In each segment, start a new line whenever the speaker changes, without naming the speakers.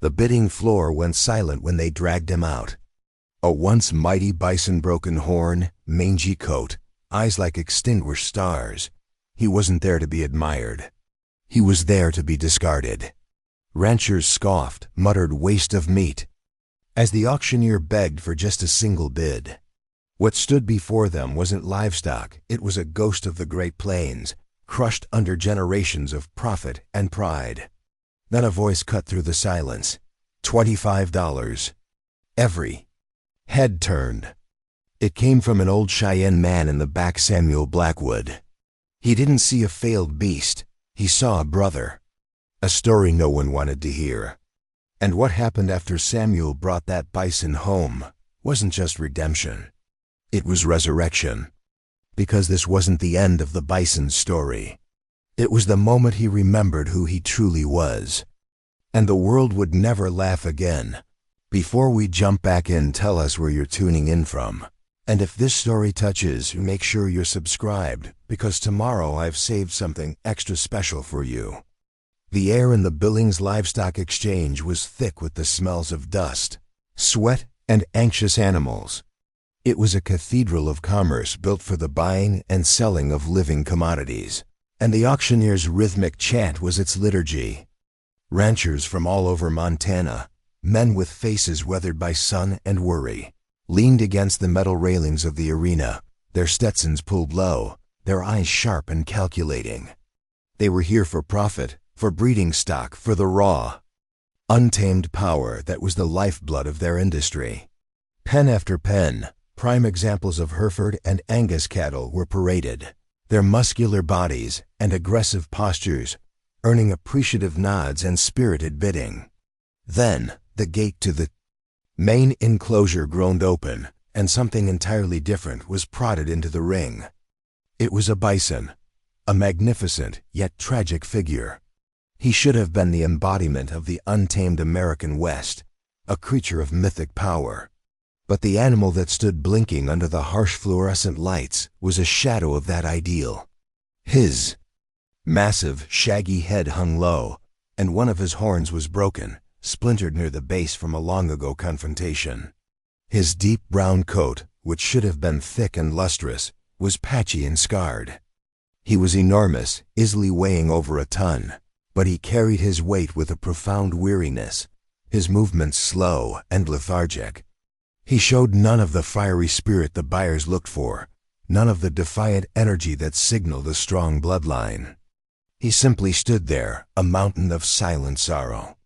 The bidding floor went silent when they dragged him out. A once mighty bison, broken horn, mangy coat, eyes like extinguished stars. He wasn't there to be admired. He was there to be discarded. Ranchers scoffed, muttered waste of meat, as the auctioneer begged for just a single bid. What stood before them wasn't livestock, it was a ghost of the Great Plains, crushed under generations of profit and pride. Then a voice cut through the silence. $25. Every head turned. It came from an old Cheyenne man in the back, Samuel Blackwood. He didn't see a failed beast, he saw a brother. A story no one wanted to hear. And what happened after Samuel brought that bison home wasn't just redemption. It was resurrection. Because this wasn't the end of the bison's story. It was the moment he remembered who he truly was. And the world would never laugh again. Before we jump back in, tell us where you're tuning in from. And if this story touches, make sure you're subscribed, because tomorrow I've saved something extra special for you. The air in the Billings Livestock Exchange was thick with the smells of dust, sweat, and anxious animals. It was a cathedral of commerce built for the buying and selling of living commodities, and the auctioneer's rhythmic chant was its liturgy. Ranchers from all over Montana, men with faces weathered by sun and worry, leaned against the metal railings of the arena, their Stetsons pulled low, their eyes sharp and calculating. They were here for profit, for breeding stock, for the raw, untamed power that was the lifeblood of their industry. Pen after pen, prime examples of Hereford and Angus cattle were paraded, their muscular bodies and aggressive postures earning appreciative nods and spirited bidding. Then, the gate to the main enclosure groaned open, and something entirely different was prodded into the ring. It was a bison, a magnificent yet tragic figure. He should have been the embodiment of the untamed American West, a creature of mythic power. But the animal that stood blinking under the harsh fluorescent lights was a shadow of that ideal. His massive, shaggy head hung low, and one of his horns was broken, splintered near the base from a long-ago confrontation. His deep brown coat, which should have been thick and lustrous, was patchy and scarred. He was enormous, easily weighing over a ton, but he carried his weight with a profound weariness, his movements slow and lethargic. He showed none of the fiery spirit the buyers looked for, none of the defiant energy that signaled a strong bloodline. He simply stood there, a mountain of silent sorrow.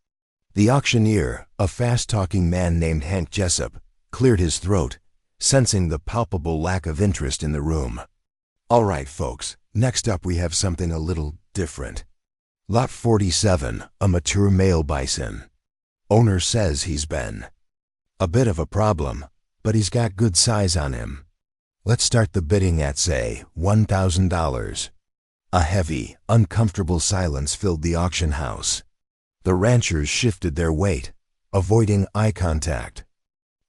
The auctioneer, a fast-talking man named Hank Jessup, cleared his throat, sensing the palpable lack of interest in the room. All right, folks, next up we have something a little different. Lot 47, a mature male bison. Owner says he's been a bit of a problem, but he's got good size on him. Let's start the bidding at, say, $1,000. A heavy, uncomfortable silence filled the auction house. The ranchers shifted their weight, avoiding eye contact.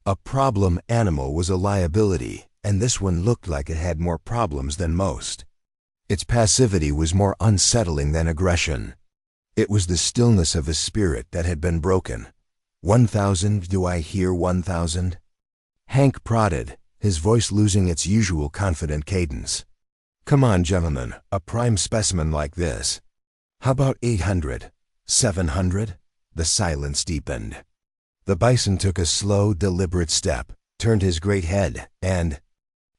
A problem animal was a liability, and this one looked like it had more problems than most. Its passivity was more unsettling than aggression. It was the stillness of a spirit that had been broken. 1,000, do I hear 1,000? Hank prodded, his voice losing its usual confident cadence. Come on, gentlemen, a prime specimen like this. How about 800? 700? The silence deepened. The bison took a slow, deliberate step, turned his great head, and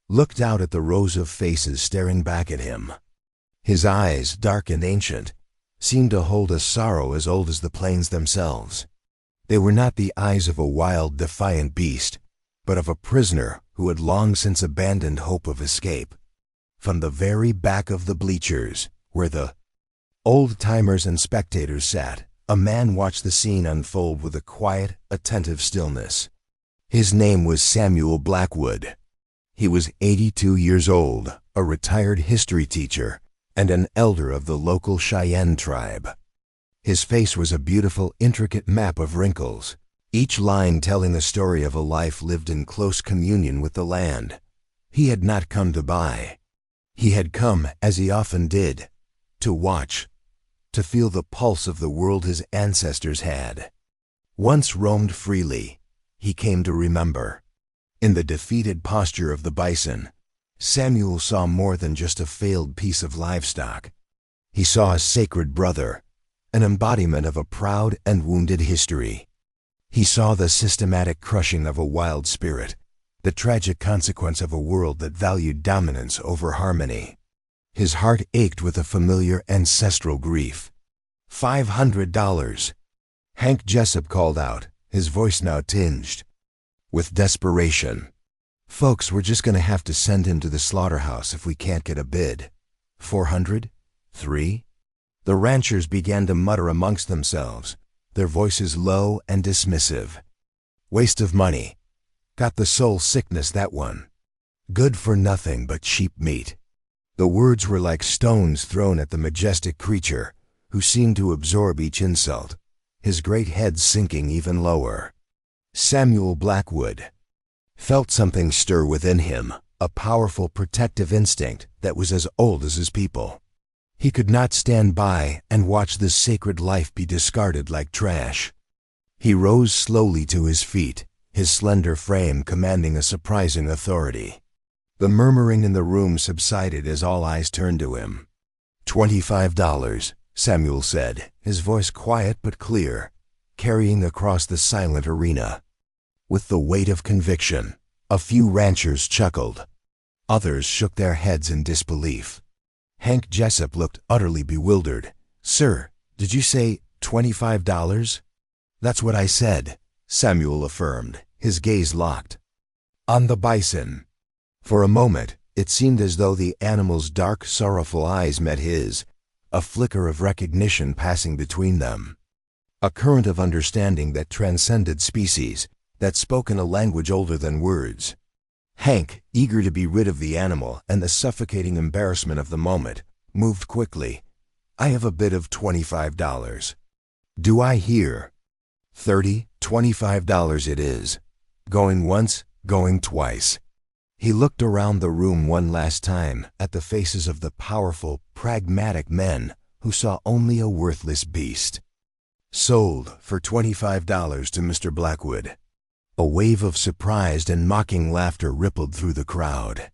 looked out at the rows of faces staring back at him. His eyes, dark and ancient, seemed to hold a sorrow as old as the plains themselves. They were not the eyes of a wild, defiant beast, but of a prisoner who had long since abandoned hope of escape. From the very back of the bleachers, where the old-timers and spectators sat, a man watched the scene unfold with a quiet, attentive stillness. His name was Samuel Blackwood. He was 82 years old, a retired history teacher, and an elder of the local Cheyenne tribe. His face was a beautiful, intricate map of wrinkles, each line telling the story of a life lived in close communion with the land. He had not come to buy. He had come, as he often did, to watch, to feel the pulse of the world his ancestors had. once roamed freely, he came to remember. In the defeated posture of the bison, Samuel saw more than just a failed piece of livestock. He saw a sacred brother, an embodiment of a proud and wounded history. He saw the systematic crushing of a wild spirit, the tragic consequence of a world that valued dominance over harmony. His heart ached with a familiar ancestral grief. $500. Hank Jessup called out, his voice now tinged with desperation. Folks, we're just going to have to send him to the slaughterhouse if we can't get a bid. 400? 3? The ranchers began to mutter amongst themselves, their voices low and dismissive. Waste of money. Got the soul sickness, that one. Good for nothing but cheap meat. The words were like stones thrown at the majestic creature, who seemed to absorb each insult, his great head sinking even lower. Samuel Blackwood felt something stir within him, a powerful protective instinct that was as old as his people. He could not stand by and watch this sacred life be discarded like trash. He rose slowly to his feet, his slender frame commanding a surprising authority. The murmuring in the room subsided as all eyes turned to him. $25, Samuel said, his voice quiet but clear, carrying across the silent arena. With the weight of conviction, a few ranchers chuckled. Others shook their heads in disbelief. Hank Jessup looked utterly bewildered. Sir, did you say $25? That's what I said, Samuel affirmed, his gaze locked on the bison. For a moment, it seemed as though the animal's dark, sorrowful eyes met his, a flicker of recognition passing between them. A current of understanding that transcended species, that spoke in a language older than words. Hank, eager to be rid of the animal and the suffocating embarrassment of the moment, moved quickly. I have a bid of $25. Do I hear? 30, $25 it is. Going once, going twice. He looked around the room one last time at the faces of the powerful, pragmatic men who saw only a worthless beast. Sold for $25 to Mr. Blackwood. A wave of surprised and mocking laughter rippled through the crowd.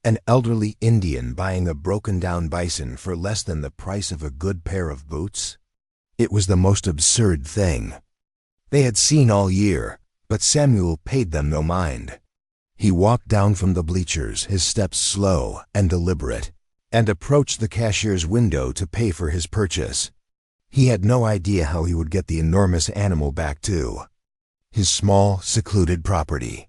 An elderly Indian buying a broken-down bison for less than the price of a good pair of boots? It was the most absurd thing they had seen all year, but Samuel paid them no mind. He walked down from the bleachers, his steps slow and deliberate, and approached the cashier's window to pay for his purchase. He had no idea how he would get the enormous animal back to his small, secluded property.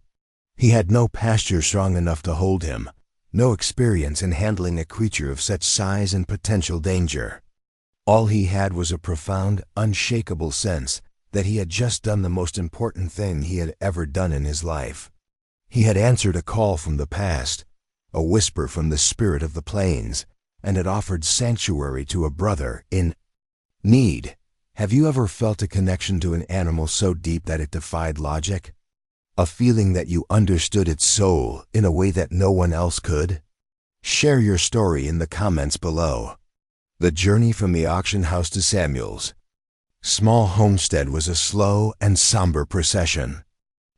He had no pasture strong enough to hold him, no experience in handling a creature of such size and potential danger. All he had was a profound, unshakable sense that he had just done the most important thing he had ever done in his life. He had answered a call from the past, a whisper from the spirit of the plains, and had offered sanctuary to a brother in need. Have you ever felt a connection to an animal so deep that it defied logic? A feeling that you understood its soul in a way that no one else could? Share your story in the comments below. The journey from the auction house to Samuel's small homestead was a slow and somber procession.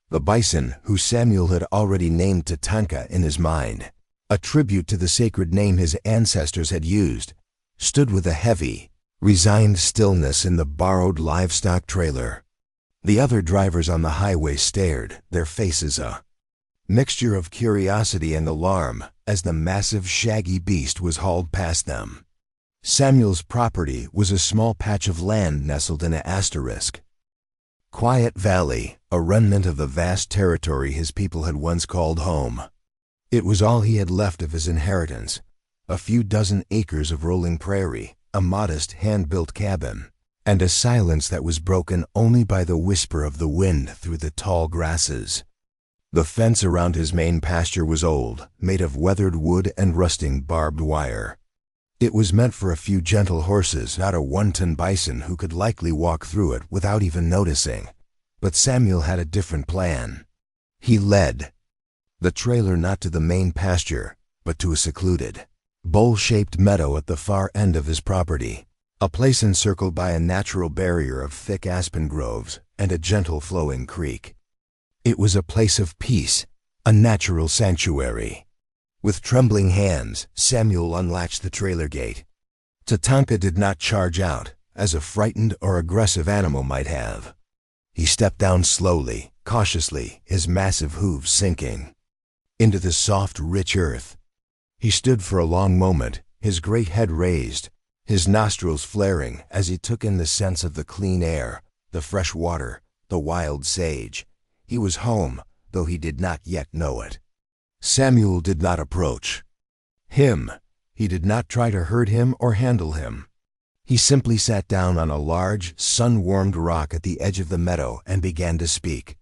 The bison, who Samuel had already named Tatanka in his mind, a tribute to the sacred name his ancestors had used, stood with a heavy, resigned stillness in the borrowed livestock trailer. The other drivers on the highway stared, their faces a mixture of curiosity and alarm as the massive, shaggy beast was hauled past them. Samuel's property was a small patch of land nestled in an asterisk. Quiet Valley, a remnant of the vast territory his people had once called home. It was all he had left of his inheritance, a few dozen acres of rolling prairie, a modest hand-built cabin, and a silence that was broken only by the whisper of the wind through the tall grasses. The fence around his main pasture was old, made of weathered wood and rusting barbed wire. It was meant for a few gentle horses, not a one-ton bison who could likely walk through it without even noticing. But Samuel had a different plan. He led the trailer not to the main pasture, but to a secluded, bowl-shaped meadow at the far end of his property, a place encircled by a natural barrier of thick aspen groves and a gentle flowing creek. It was a place of peace, a natural sanctuary. With trembling hands, Samuel unlatched the trailer gate. Tatanka did not charge out, as a frightened or aggressive animal might have. He stepped down slowly, cautiously, his massive hooves sinking into the soft, rich earth. He stood for a long moment, his great head raised, his nostrils flaring as he took in the scents of the clean air, the fresh water, the wild sage. He was home, though he did not yet know it. Samuel did not approach him. He did not try to hurt him or handle him. He simply sat down on a large, sun-warmed rock at the edge of the meadow and began to speak.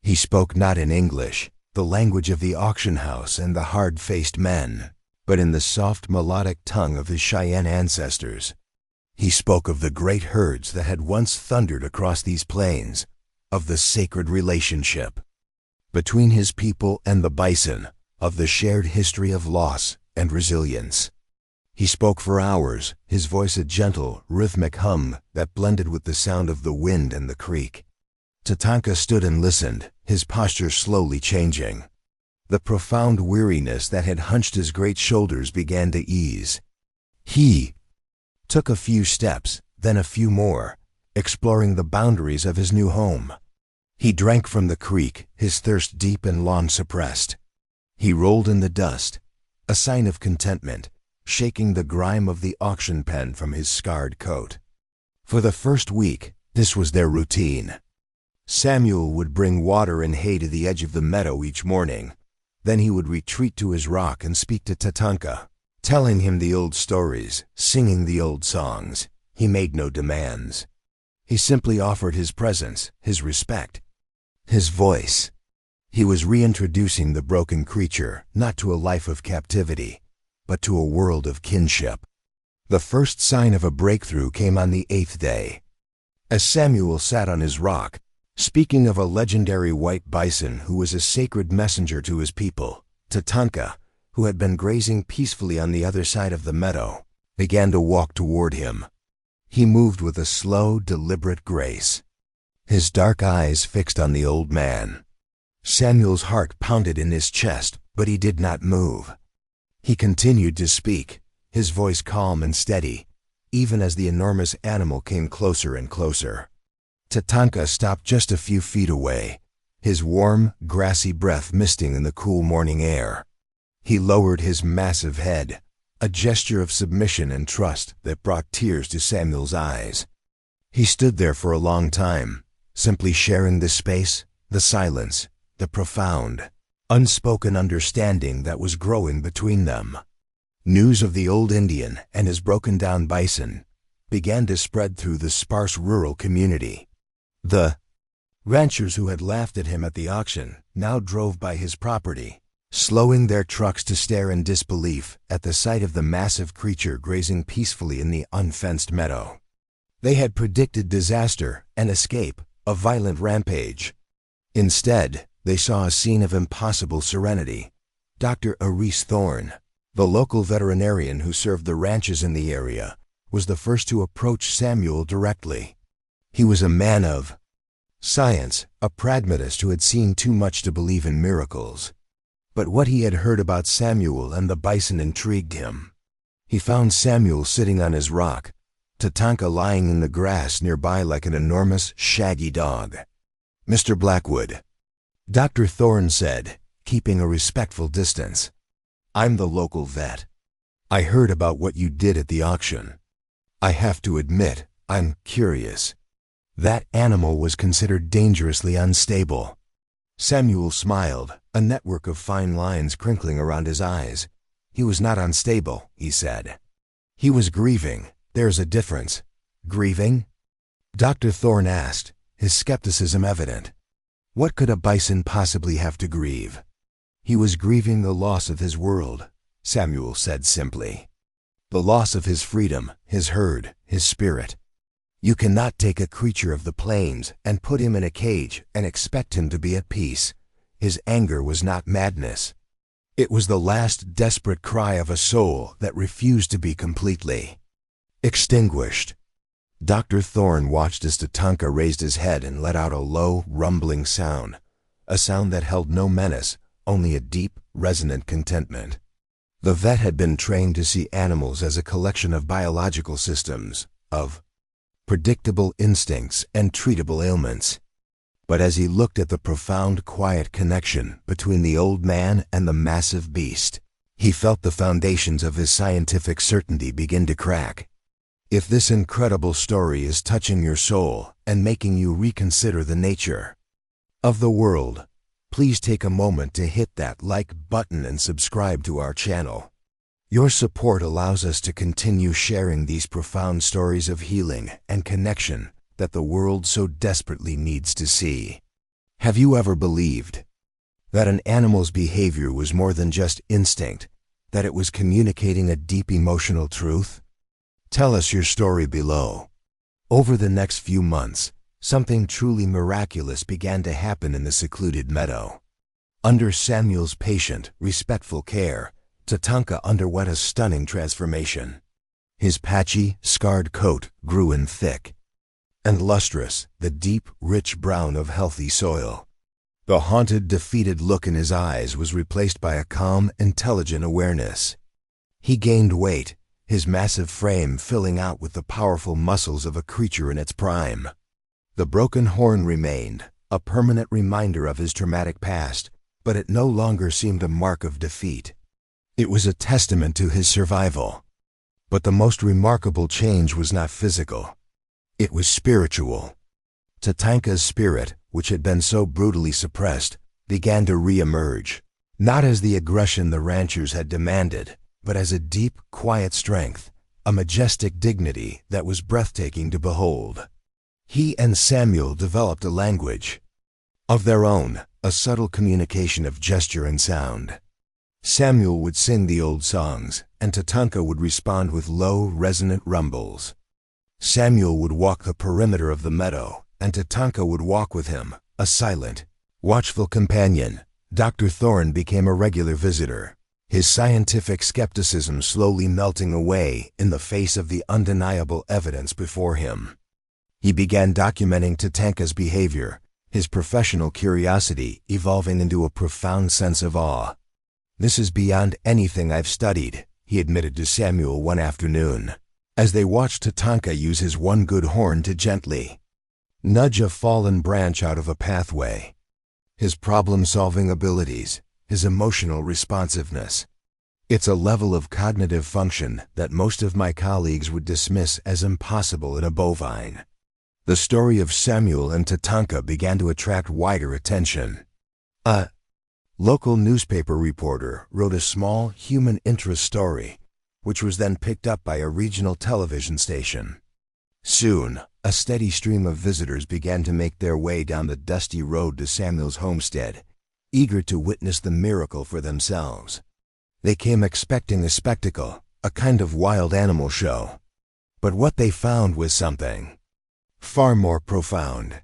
He spoke not in English, the language of the auction house and the hard-faced men, but in the soft, melodic tongue of his Cheyenne ancestors. He spoke of the great herds that had once thundered across these plains, of the sacred relationship between his people and the bison, of the shared history of loss and resilience. He spoke for hours, his voice a gentle, rhythmic hum that blended with the sound of the wind and the creek. Tatanka stood and listened, his posture slowly changing. The profound weariness that had hunched his great shoulders began to ease. He took a few steps, then a few more, exploring the boundaries of his new home. He drank from the creek, his thirst deep and long suppressed. He rolled in the dust, a sign of contentment, shaking the grime of the auction pen from his scarred coat. For the first week, this was their routine. Samuel would bring water and hay to the edge of the meadow each morning. Then he would retreat to his rock and speak to Tatanka, telling him the old stories, singing the old songs. He made no demands. He simply offered his presence, his respect, his voice. He was reintroducing the broken creature, not to a life of captivity, but to a world of kinship. The first sign of a breakthrough came on the 8th day. As Samuel sat on his rock, speaking of a legendary white bison who was a sacred messenger to his people, Tatanka, who had been grazing peacefully on the other side of the meadow, began to walk toward him. He moved with a slow, deliberate grace, his dark eyes fixed on the old man. Samuel's heart pounded in his chest, but he did not move. He continued to speak, his voice calm and steady, even as the enormous animal came closer and closer. Tatanka stopped just a few feet away, his warm, grassy breath misting in the cool morning air. He lowered his massive head, a gesture of submission and trust that brought tears to Samuel's eyes. He stood there for a long time, simply sharing the space, the silence, the profound, unspoken understanding that was growing between them. News of the old Indian and his broken-down bison began to spread through the sparse rural community. The ranchers who had laughed at him at the auction now drove by his property, slowing their trucks to stare in disbelief at the sight of the massive creature grazing peacefully in the unfenced meadow. They had predicted disaster, an escape, a violent rampage. Instead, they saw a scene of impossible serenity. Dr. Aris Thorne, the local veterinarian who served the ranches in the area, was the first to approach Samuel directly. He was a man of science, a pragmatist who had seen too much to believe in miracles. But what he had heard about Samuel and the bison intrigued him. He found Samuel sitting on his rock, Tatanka lying in the grass nearby like an enormous, shaggy dog. "Mr. Blackwood," Dr. Thorne said, keeping a respectful distance, "I'm the local vet. I heard about what you did at the auction. I have to admit, I'm curious. That animal was considered dangerously unstable." Samuel smiled, a network of fine lines crinkling around his eyes. "He was not unstable," he said. "He was grieving. There's a difference." "Grieving?" Dr. Thorne asked, his skepticism evident. What could a bison possibly have to grieve? "He was grieving the loss of his world," Samuel said simply. "The loss of his freedom, his herd, his spirit. You cannot take a creature of the plains and put him in a cage and expect him to be at peace." His anger was not madness. It was the last desperate cry of a soul that refused to be completely extinguished. Dr. Thorne watched as Tatanka raised his head and let out a low, rumbling sound, a sound that held no menace, only a deep, resonant contentment. The vet had been trained to see animals as a collection of biological systems, of predictable instincts and treatable ailments. But as he looked at the profound, quiet connection between the old man and the massive beast, he felt the foundations of his scientific certainty begin to crack. If this incredible story is touching your soul and making you reconsider the nature of the world, please take a moment to hit that like button and subscribe to our channel. Your support allows us to continue sharing these profound stories of healing and connection that the world so desperately needs to see. Have you ever believed that an animal's behavior was more than just instinct, that it was communicating a deep emotional truth? Tell us your story below. Over the next few months, something truly miraculous began to happen in the secluded meadow. Under Samuel's patient, respectful care, Tatanka underwent a stunning transformation. His patchy, scarred coat grew in thick and lustrous, the deep, rich brown of healthy soil. The haunted, defeated look in his eyes was replaced by a calm, intelligent awareness. He gained weight, his massive frame filling out with the powerful muscles of a creature in its prime. The broken horn remained, a permanent reminder of his traumatic past, but it no longer seemed a mark of defeat. It was a testament to his survival. But the most remarkable change was not physical. It was spiritual. Tatanka's spirit, which had been so brutally suppressed, began to re-emerge, not as the aggression the ranchers had demanded, but as a deep, quiet strength, a majestic dignity that was breathtaking to behold. He and Samuel developed a language of their own, a subtle communication of gesture and sound. Samuel would sing the old songs, and Tatanka would respond with low, resonant rumbles. Samuel would walk the perimeter of the meadow, and Tatanka would walk with him, a silent, watchful companion. Dr. Thorne became a regular visitor, his scientific skepticism slowly melting away in the face of the undeniable evidence before him. He began documenting Tatanka's behavior, his professional curiosity evolving into a profound sense of awe. "This is beyond anything I've studied," he admitted to Samuel one afternoon, as they watched Tatanka use his one good horn to gently nudge a fallen branch out of a pathway. His problem-solving abilities, his emotional responsiveness. It's a level of cognitive function that most of my colleagues would dismiss as impossible in a bovine. The story of Samuel and Tatanka began to attract wider attention. A local newspaper reporter wrote a small human interest story, which was then picked up by a regional television station. Soon, a steady stream of visitors began to make their way down the dusty road to Samuel's homestead, eager to witness the miracle for themselves. They came expecting a spectacle, a kind of wild animal show. But what they found was something far more profound.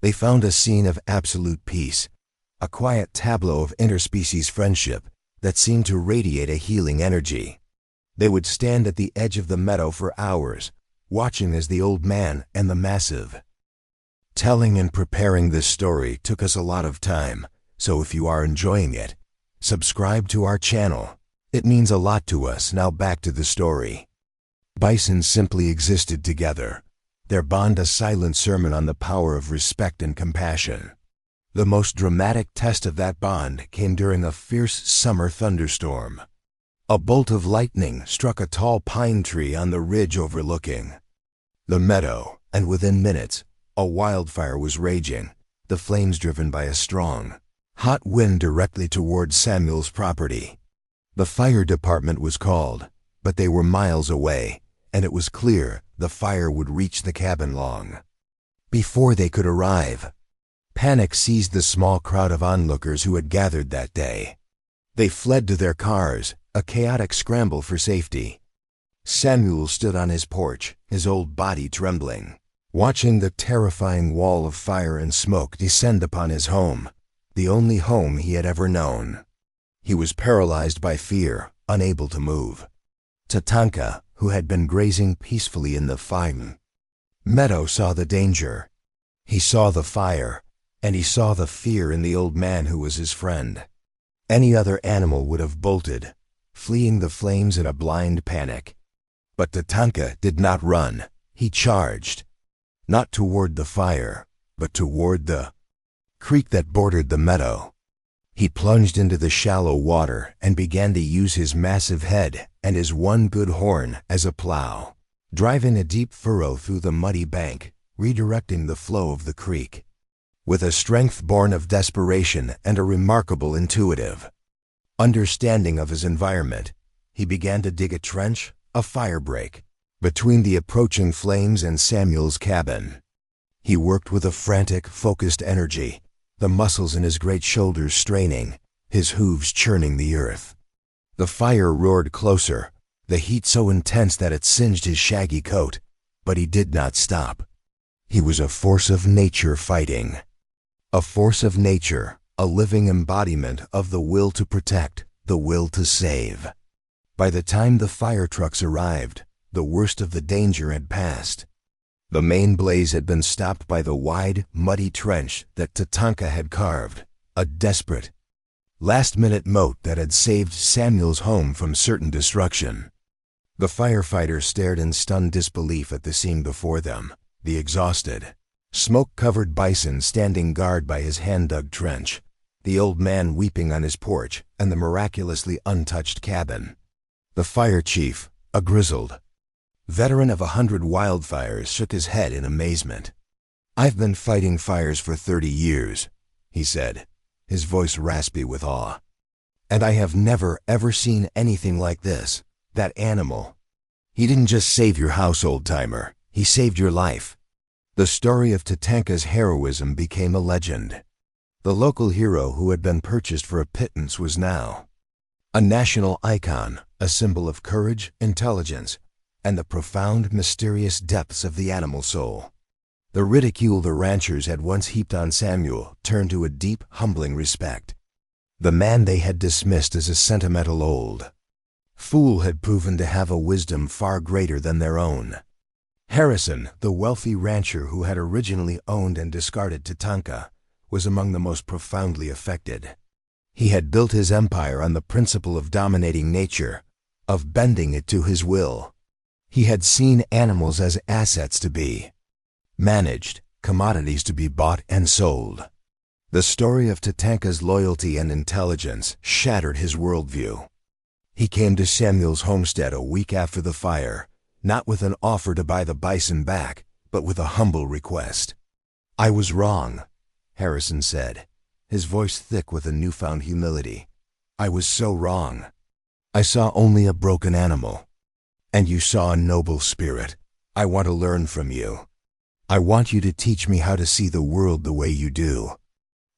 They found a scene of absolute peace, a quiet tableau of interspecies friendship that seemed to radiate a healing energy. They would stand at the edge of the meadow for hours, watching as the old man and the massive. Telling and preparing this story took us a lot of time, so if you are enjoying it, subscribe to our channel. It means a lot to us. Now back to the story. Bison simply existed together, their bond a silent sermon on the power of respect and compassion. The most dramatic test of that bond came during a fierce summer thunderstorm. A bolt of lightning struck a tall pine tree on the ridge overlooking the meadow, and within minutes, a wildfire was raging, the flames driven by a strong, hot wind directly towards Samuel's property. The fire department was called, but they were miles away, and it was clear the fire would reach the cabin long before they could arrive. Panic seized the small crowd of onlookers who had gathered that day. They fled to their cars, a chaotic scramble for safety. Samuel stood on his porch, his old body trembling, watching the terrifying wall of fire and smoke descend upon his home, the only home he had ever known. He was paralyzed by fear, unable to move. Tatanka, who had been grazing peacefully in the fire, Meadow saw the danger. He saw the fire, and he saw the fear in the old man who was his friend. Any other animal would have bolted, fleeing the flames in a blind panic. But Tatanka did not run. He charged, not toward the fire, but toward the creek that bordered the meadow. He plunged into the shallow water and began to use his massive head and his one good horn as a plow, driving a deep furrow through the muddy bank, redirecting the flow of the creek. With a strength born of desperation and a remarkable intuitive understanding of his environment, he began to dig a trench, a fire break, between the approaching flames and Samuel's cabin. He worked with a frantic, focused energy, the muscles in his great shoulders straining, his hooves churning the earth. The fire roared closer, the heat so intense that it singed his shaggy coat, but he did not stop. He was a force of nature fighting. A force of nature, a living embodiment of the will to protect, the will to save. By the time the fire trucks arrived, the worst of the danger had passed. The main blaze had been stopped by the wide, muddy trench that Tatanka had carved, a desperate, last-minute moat that had saved Samuel's home from certain destruction. The firefighters stared in stunned disbelief at the scene before them, the exhausted, smoke-covered Bison standing guard by his hand-dug trench, the old man weeping on his porch, and the miraculously untouched cabin. The fire chief, a grizzled veteran of 100 wildfires, shook his head in amazement. "I've been fighting fires for 30 years, he said, his voice raspy with awe. "And I have never, ever seen anything like this. That animal. He didn't just save your house, old-timer. He saved your life." The story of Tatanka's heroism became a legend. The local hero who had been purchased for a pittance was now a national icon, a symbol of courage, intelligence, and the profound, mysterious depths of the animal soul. The ridicule the ranchers had once heaped on Samuel turned to a deep, humbling respect. The man they had dismissed as a sentimental old fool had proven to have a wisdom far greater than their own. Harrison, the wealthy rancher who had originally owned and discarded Tatanka, was among the most profoundly affected. He had built his empire on the principle of dominating nature, of bending it to his will. He had seen animals as assets to be managed, commodities to be bought and sold. The story of Tatanka's loyalty and intelligence shattered his worldview. He came to Samuel's homestead a week after the fire, not with an offer to buy the Bison back, but with a humble request. "I was wrong," Harrison said, his voice thick with a newfound humility. "I was so wrong. I saw only a broken animal. And you saw a noble spirit. I want to learn from you. I want you to teach me how to see the world the way you do."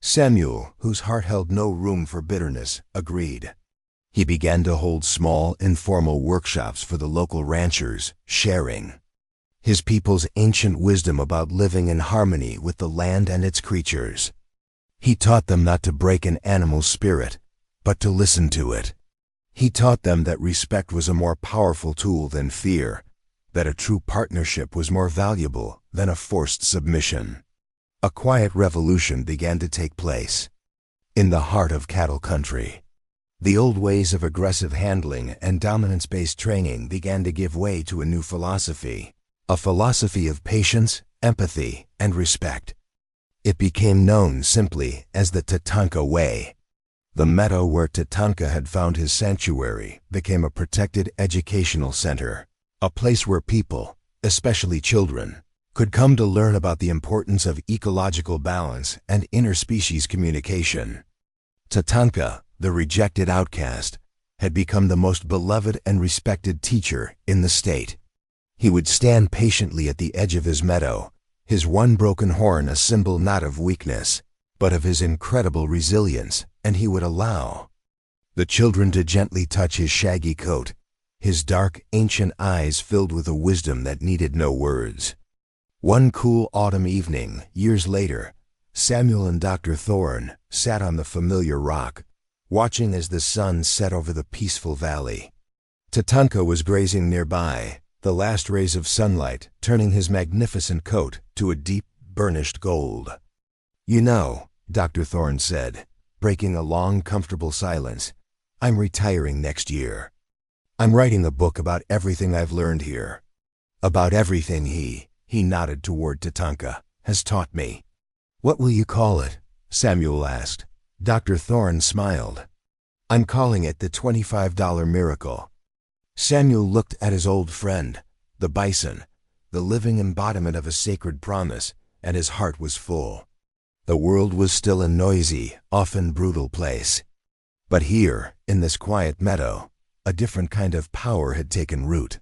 Samuel, whose heart held no room for bitterness, agreed. He began to hold small, informal workshops for the local ranchers, sharing his people's ancient wisdom about living in harmony with the land and its creatures. He taught them not to break an animal's spirit, but to listen to it. He taught them that respect was a more powerful tool than fear, that a true partnership was more valuable than a forced submission. A quiet revolution began to take place in the heart of cattle country. The old ways of aggressive handling and dominance-based training began to give way to a new philosophy, a philosophy of patience, empathy, and respect. It became known simply as the Tatanka Way. The meadow where Tatanka had found his sanctuary became a protected educational center, a place where people, especially children, could come to learn about the importance of ecological balance and interspecies communication. Tatanka, the rejected outcast, had become the most beloved and respected teacher in the state. He would stand patiently at the edge of his meadow, his one broken horn a symbol not of weakness, but of his incredible resilience, and he would allow the children to gently touch his shaggy coat, his dark, ancient eyes filled with a wisdom that needed no words. One cool autumn evening, years later, Samuel and Dr. Thorne sat on the familiar rock, watching as the sun set over the peaceful valley. Tatanka was grazing nearby, the last rays of sunlight turning his magnificent coat to a deep, burnished gold. "You know," Dr. Thorne said, breaking a long, comfortable silence, "I'm retiring next year. I'm writing a book about everything I've learned here. About everything he nodded toward Tatanka, has taught me." "What will you call it?" Samuel asked. Dr. Thorne smiled. "I'm calling it the $25 miracle." Samuel looked at his old friend, the bison, the living embodiment of a sacred promise, and his heart was full. The world was still a noisy, often brutal place. But here, in this quiet meadow, a different kind of power had taken root.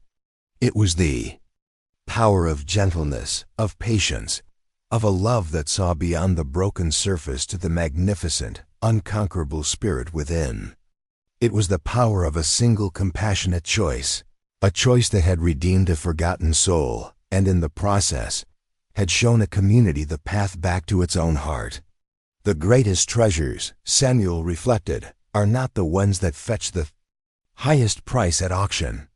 It was the power of gentleness, of patience, of a love that saw beyond the broken surface to the magnificent, unconquerable spirit within. It was the power of a single compassionate choice, a choice that had redeemed a forgotten soul, and in the process, had shown a community the path back to its own heart. The greatest treasures, Samuel reflected, are not the ones that fetch the highest price at auction.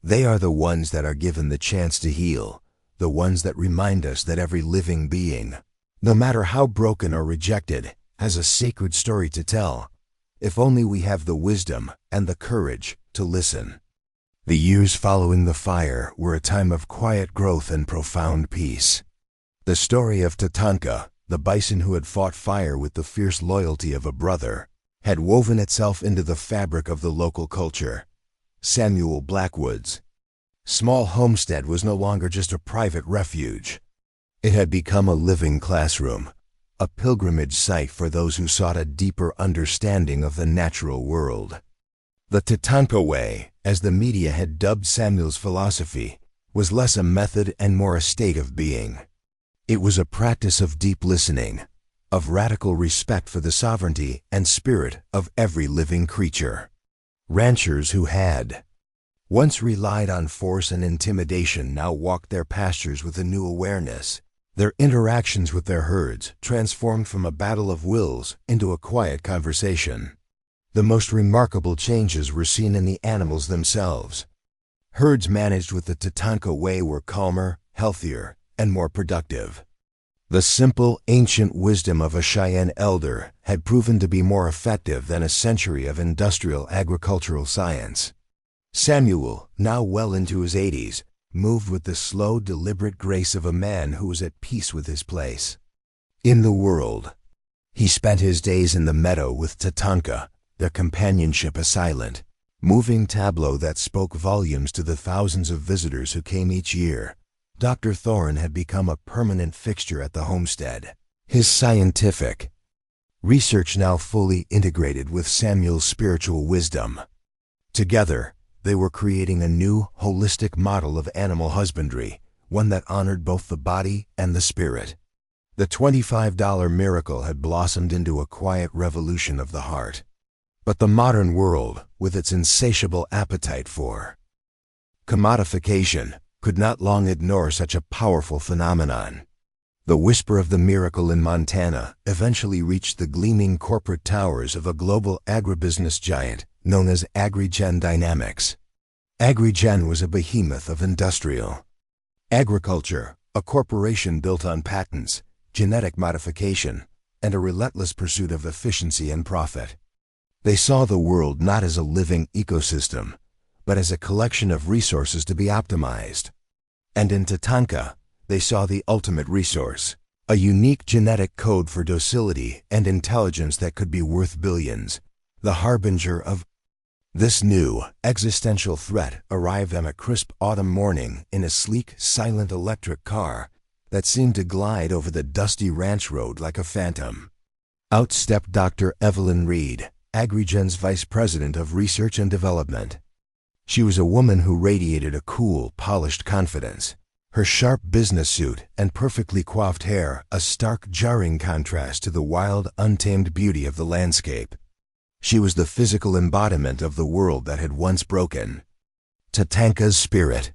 They are the ones that are given the chance to heal, the ones that remind us that every living being, no matter how broken or rejected, has a sacred story to tell, if only we have the wisdom and the courage to listen. The years following the fire were a time of quiet growth and profound peace. The story of Tatanka, the bison who had fought fire with the fierce loyalty of a brother, had woven itself into the fabric of the local culture. Samuel Blackwood's small homestead was no longer just a private refuge. It had become a living classroom, a pilgrimage site for those who sought a deeper understanding of the natural world. The Tatanka way, as the media had dubbed Samuel's philosophy, was less a method and more a state of being. It was a practice of deep listening, of radical respect for the sovereignty and spirit of every living creature. Ranchers who had once relied on force and intimidation now walked their pastures with a new awareness. Their interactions with their herds transformed from a battle of wills into a quiet conversation. The most remarkable changes were seen in the animals themselves. Herds managed with the Tatanka way were calmer, healthier, and more productive. The simple, ancient wisdom of a Cheyenne elder had proven to be more effective than a century of industrial agricultural science. Samuel, now well into his 80s, moved with the slow, deliberate grace of a man who was at peace with his place in the world. He spent his days in the meadow with Tatanka, their companionship a silent, moving tableau that spoke volumes to the thousands of visitors who came each year. Dr. Thorne had become a permanent fixture at the homestead, his scientific research now fully integrated with Samuel's spiritual wisdom. Together, they were creating a new, holistic model of animal husbandry, one that honored both the body and the spirit. The $25 miracle had blossomed into a quiet revolution of the heart. But the modern world, with its insatiable appetite for commodification, could not long ignore such a powerful phenomenon. The whisper of the miracle in Montana eventually reached the gleaming corporate towers of a global agribusiness giant known as AgriGen Dynamics. AgriGen was a behemoth of industrial agriculture, a corporation built on patents, genetic modification, and a relentless pursuit of efficiency and profit. They saw the world not as a living ecosystem, but as a collection of resources to be optimized. And in Tatanka, they saw the ultimate resource, a unique genetic code for docility and intelligence that could be worth billions. The harbinger of this new, existential threat arrived on a crisp autumn morning in a sleek, silent electric car that seemed to glide over the dusty ranch road like a phantom. Out stepped Dr. Evelyn Reed, AgriGen's Vice President of Research and Development. She was a woman who radiated a cool, polished confidence. Her sharp business suit and perfectly coiffed hair a stark, jarring contrast to the wild, untamed beauty of the landscape. She was the physical embodiment of the world that had once broken Tatanka's spirit.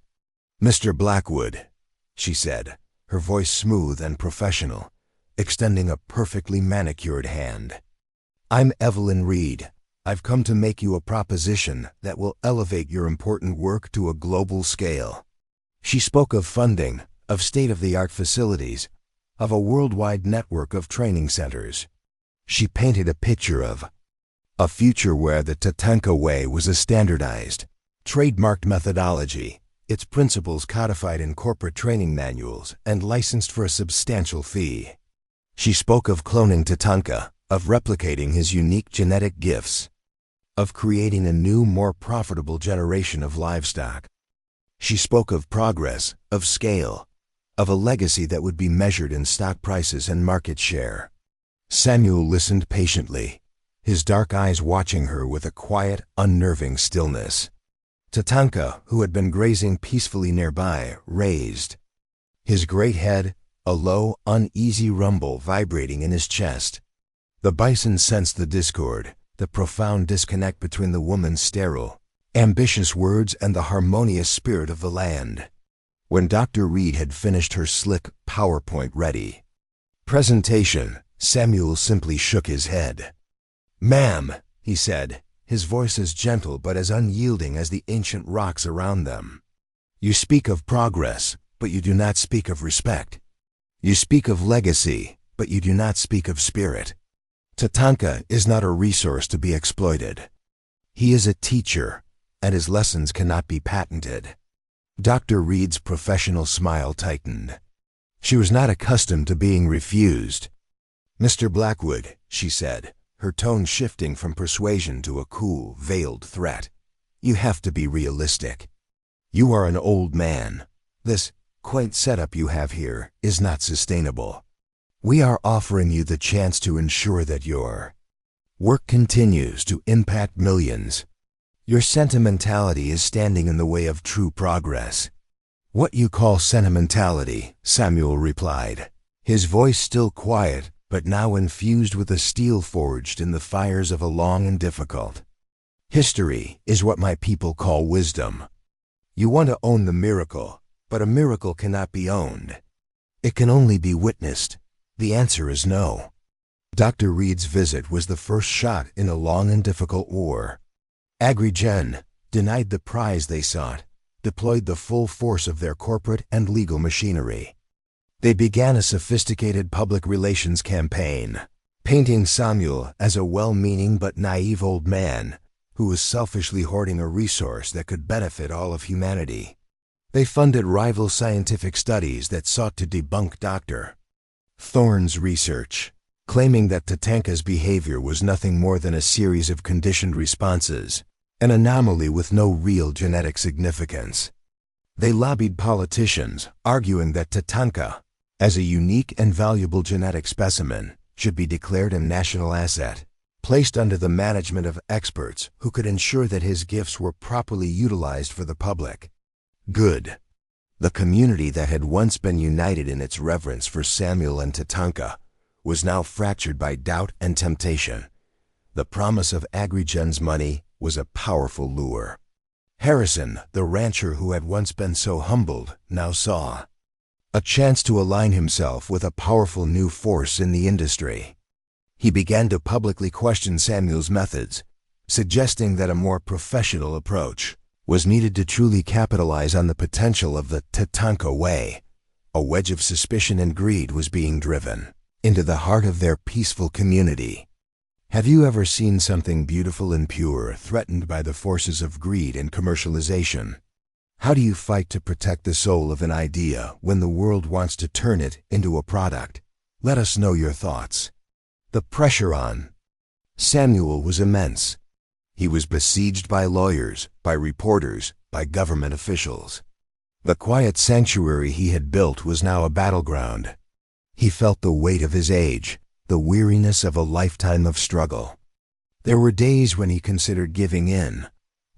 "Mr. Blackwood," she said, her voice smooth and professional, extending a perfectly manicured hand. "I'm Evelyn Reed. I've come to make you a proposition that will elevate your important work to a global scale." She spoke of funding, of state-of-the-art facilities, of a worldwide network of training centers. She painted a picture of a future where the Tatanka Way was a standardized, trademarked methodology, its principles codified in corporate training manuals and licensed for a substantial fee. She spoke of cloning Tatanka, of replicating his unique genetic gifts, of creating a new, more profitable generation of livestock. She spoke of progress, of scale, of a legacy that would be measured in stock prices and market share. Samuel listened patiently, his dark eyes watching her with a quiet, unnerving stillness. Tatanka, who had been grazing peacefully nearby, raised his great head, a low, uneasy rumble vibrating in his chest. The bison sensed the discord, the profound disconnect between the woman's sterile, ambitious words and the harmonious spirit of the land. When Dr. Reed had finished her slick PowerPoint-ready presentation, Samuel simply shook his head. "Ma'am," he said, his voice as gentle but as unyielding as the ancient rocks around them. "You speak of progress, but you do not speak of respect. You speak of legacy, but you do not speak of spirit. Tatanka is not a resource to be exploited. He is a teacher, and his lessons cannot be patented." Dr. Reed's professional smile tightened. She was not accustomed to being refused. "Mr. Blackwood," she said, her tone shifting from persuasion to a cool, veiled threat, "you have to be realistic. You are an old man. This quaint setup you have here is not sustainable. We are offering you the chance to ensure that your work continues to impact millions. Your sentimentality is standing in the way of true progress." "What you call sentimentality," Samuel replied, his voice still quiet, but now infused with a steel forged in the fires of a long and difficult history, "is what my people call wisdom. You want to own the miracle, but a miracle cannot be owned. It can only be witnessed. The answer is no." Dr. Reed's visit was the first shot in a long and difficult war. Agri-Gen, denied the prize they sought, deployed the full force of their corporate and legal machinery. They began a sophisticated public relations campaign, painting Samuel as a well-meaning but naive old man who was selfishly hoarding a resource that could benefit all of humanity. They funded rival scientific studies that sought to debunk Dr. Thorne's research, claiming that Tatanka's behavior was nothing more than a series of conditioned responses, an anomaly with no real genetic significance. They lobbied politicians, arguing that Tatanka, as a unique and valuable genetic specimen, should be declared a national asset, placed under the management of experts who could ensure that his gifts were properly utilized for the public good. The community that had once been united in its reverence for Samuel and Tatanka was now fractured by doubt and temptation. The promise of Agri-Gen's money was a powerful lure. Harrison, the rancher who had once been so humbled, now saw a chance to align himself with a powerful new force in the industry. He began to publicly question Samuel's methods, suggesting that a more professional approach was needed to truly capitalize on the potential of the Tatanka Way. A wedge of suspicion and greed was being driven into the heart of their peaceful community. Have you ever seen something beautiful and pure threatened by the forces of greed and commercialization? How do you fight to protect the soul of an idea when the world wants to turn it into a product? Let us know your thoughts. The pressure on Samuel was immense. He was besieged by lawyers, by reporters, by government officials. The quiet sanctuary he had built was now a battleground. He felt the weight of his age, the weariness of a lifetime of struggle. There were days when he considered giving in,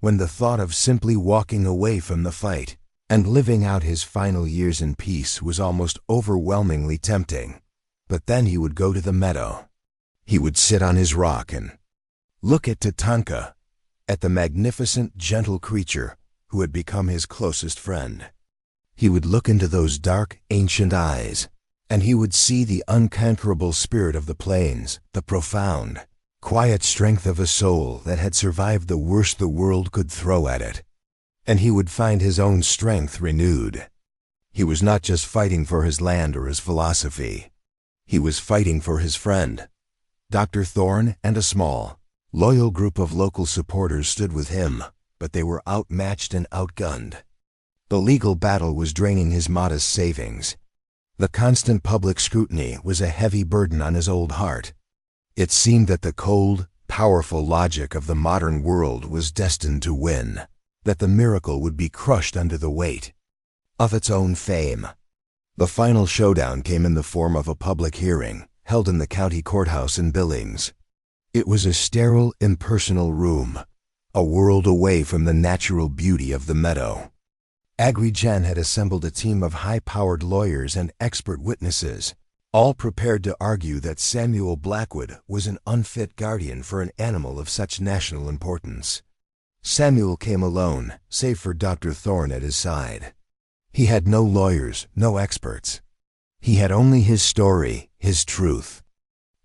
when the thought of simply walking away from the fight and living out his final years in peace was almost overwhelmingly tempting. But then he would go to the meadow. He would sit on his rock and look at Tatanka, at the magnificent, gentle creature who had become his closest friend. He would look into those dark, ancient eyes, and he would see the unconquerable spirit of the plains, the profound, quiet strength of a soul that had survived the worst the world could throw at it. And he would find his own strength renewed. He was not just fighting for his land or his philosophy. He was fighting for his friend, Dr. Thorne, and a small, loyal group of local supporters stood with him, but they were outmatched and outgunned. The legal battle was draining his modest savings. The constant public scrutiny was a heavy burden on his old heart. It seemed that the cold, powerful logic of the modern world was destined to win, that the miracle would be crushed under the weight of its own fame. The final showdown came in the form of a public hearing, held in the county courthouse in Billings. It was a sterile, impersonal room, a world away from the natural beauty of the meadow. Agri-Gen had assembled a team of high-powered lawyers and expert witnesses, all prepared to argue that Samuel Blackwood was an unfit guardian for an animal of such national importance. Samuel came alone, save for Dr. Thorne at his side. He had no lawyers, no experts. He had only his story, his truth.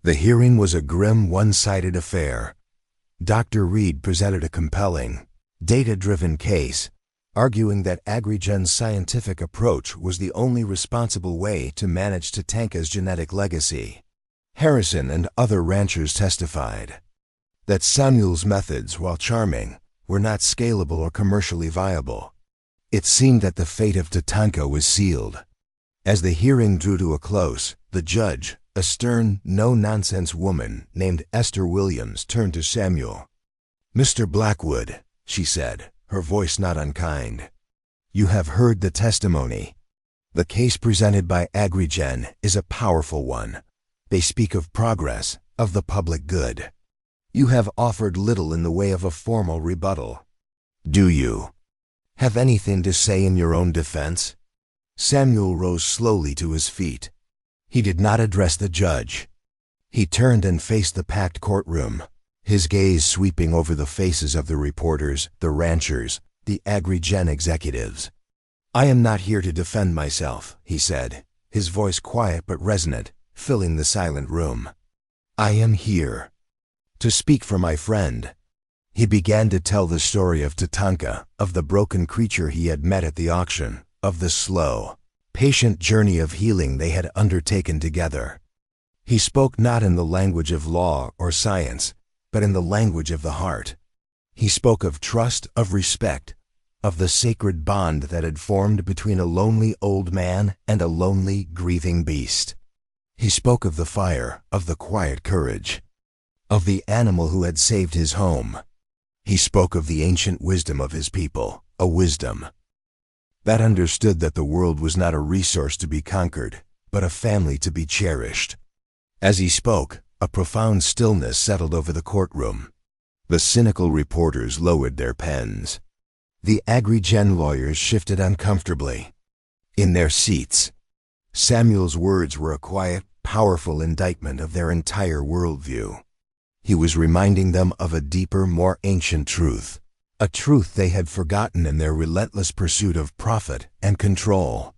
The hearing was a grim, one-sided affair. Dr. Reed presented a compelling, data-driven case, arguing that Agri-Gen's scientific approach was the only responsible way to manage Tatanka's genetic legacy. Harrison and other ranchers testified that Samuel's methods, while charming, were not scalable or commercially viable. It seemed that the fate of Tatanka was sealed. As the hearing drew to a close, the judge, a stern, no-nonsense woman named Esther Williams, turned to Samuel. "Mr. Blackwood," she said, her voice not unkind, "you have heard the testimony. The case presented by Agri-Gen is a powerful one. They speak of progress, of the public good. You have offered little in the way of a formal rebuttal. Do you have anything to say in your own defense?" Samuel rose slowly to his feet. He did not address the judge. He turned and faced the packed courtroom, his gaze sweeping over the faces of the reporters, the ranchers, the Agri-Gen executives. "I am not here to defend myself," he said, his voice quiet but resonant, filling the silent room. "I am here to speak for my friend." He began to tell the story of Tatanka, of the broken creature he had met at the auction, of the slow, patient journey of healing they had undertaken together. He spoke not in the language of law or science, but in the language of the heart. He spoke of trust, of respect, of the sacred bond that had formed between a lonely old man and a lonely, grieving beast. He spoke of the fire, of the quiet courage, of the animal who had saved his home. He spoke of the ancient wisdom of his people, a wisdom that understood that the world was not a resource to be conquered, but a family to be cherished. As he spoke, a profound stillness settled over the courtroom. The cynical reporters lowered their pens. The Agri-Gen lawyers shifted uncomfortably in their seats. Samuel's words were a quiet, powerful indictment of their entire worldview. He was reminding them of a deeper, more ancient truth, a truth they had forgotten in their relentless pursuit of profit and control.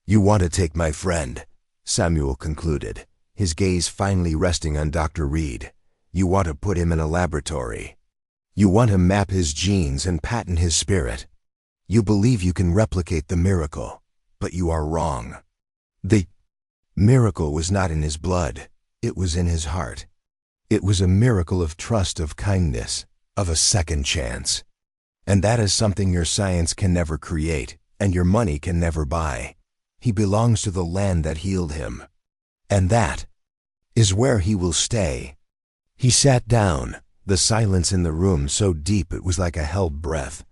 "You want to take my friend," Samuel concluded, his gaze finally resting on Dr. Reed. "You want to put him in a laboratory. You want to map his genes and patent his spirit. You believe you can replicate the miracle, but you are wrong. The miracle was not in his blood, it was in his heart. It was a miracle of trust, of kindness, of a second chance. And that is something your science can never create, and your money can never buy. He belongs to the land that healed him. And that is where he will stay." He sat down, the silence in the room so deep it was like a held breath.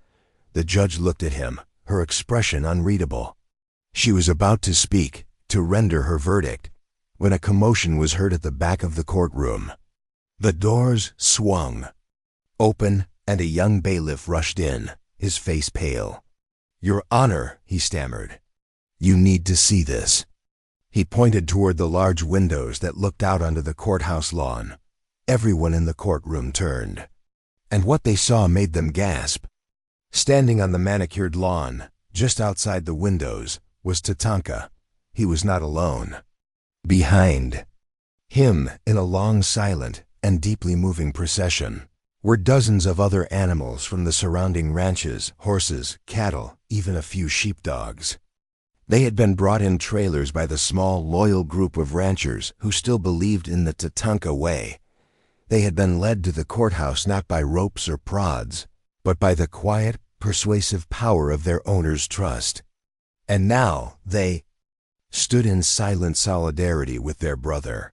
The judge looked at him, her expression unreadable. She was about to speak, to render her verdict, when a commotion was heard at the back of the courtroom. The doors swung open, and a young bailiff rushed in, his face pale. "Your Honor," he stammered, "you need to see this." He pointed toward the large windows that looked out onto the courthouse lawn. Everyone in the courtroom turned, and what they saw made them gasp. Standing on the manicured lawn, just outside the windows, was Tatanka. He was not alone. Behind him, in a long, silent, and deeply moving procession, were dozens of other animals from the surrounding ranches, horses, cattle, even a few sheepdogs. They had been brought in trailers by the small, loyal group of ranchers who still believed in the Tatanka way. They had been led to the courthouse not by ropes or prods, but by the quiet, persuasive power of their owner's trust. And now they stood in silent solidarity with their brother.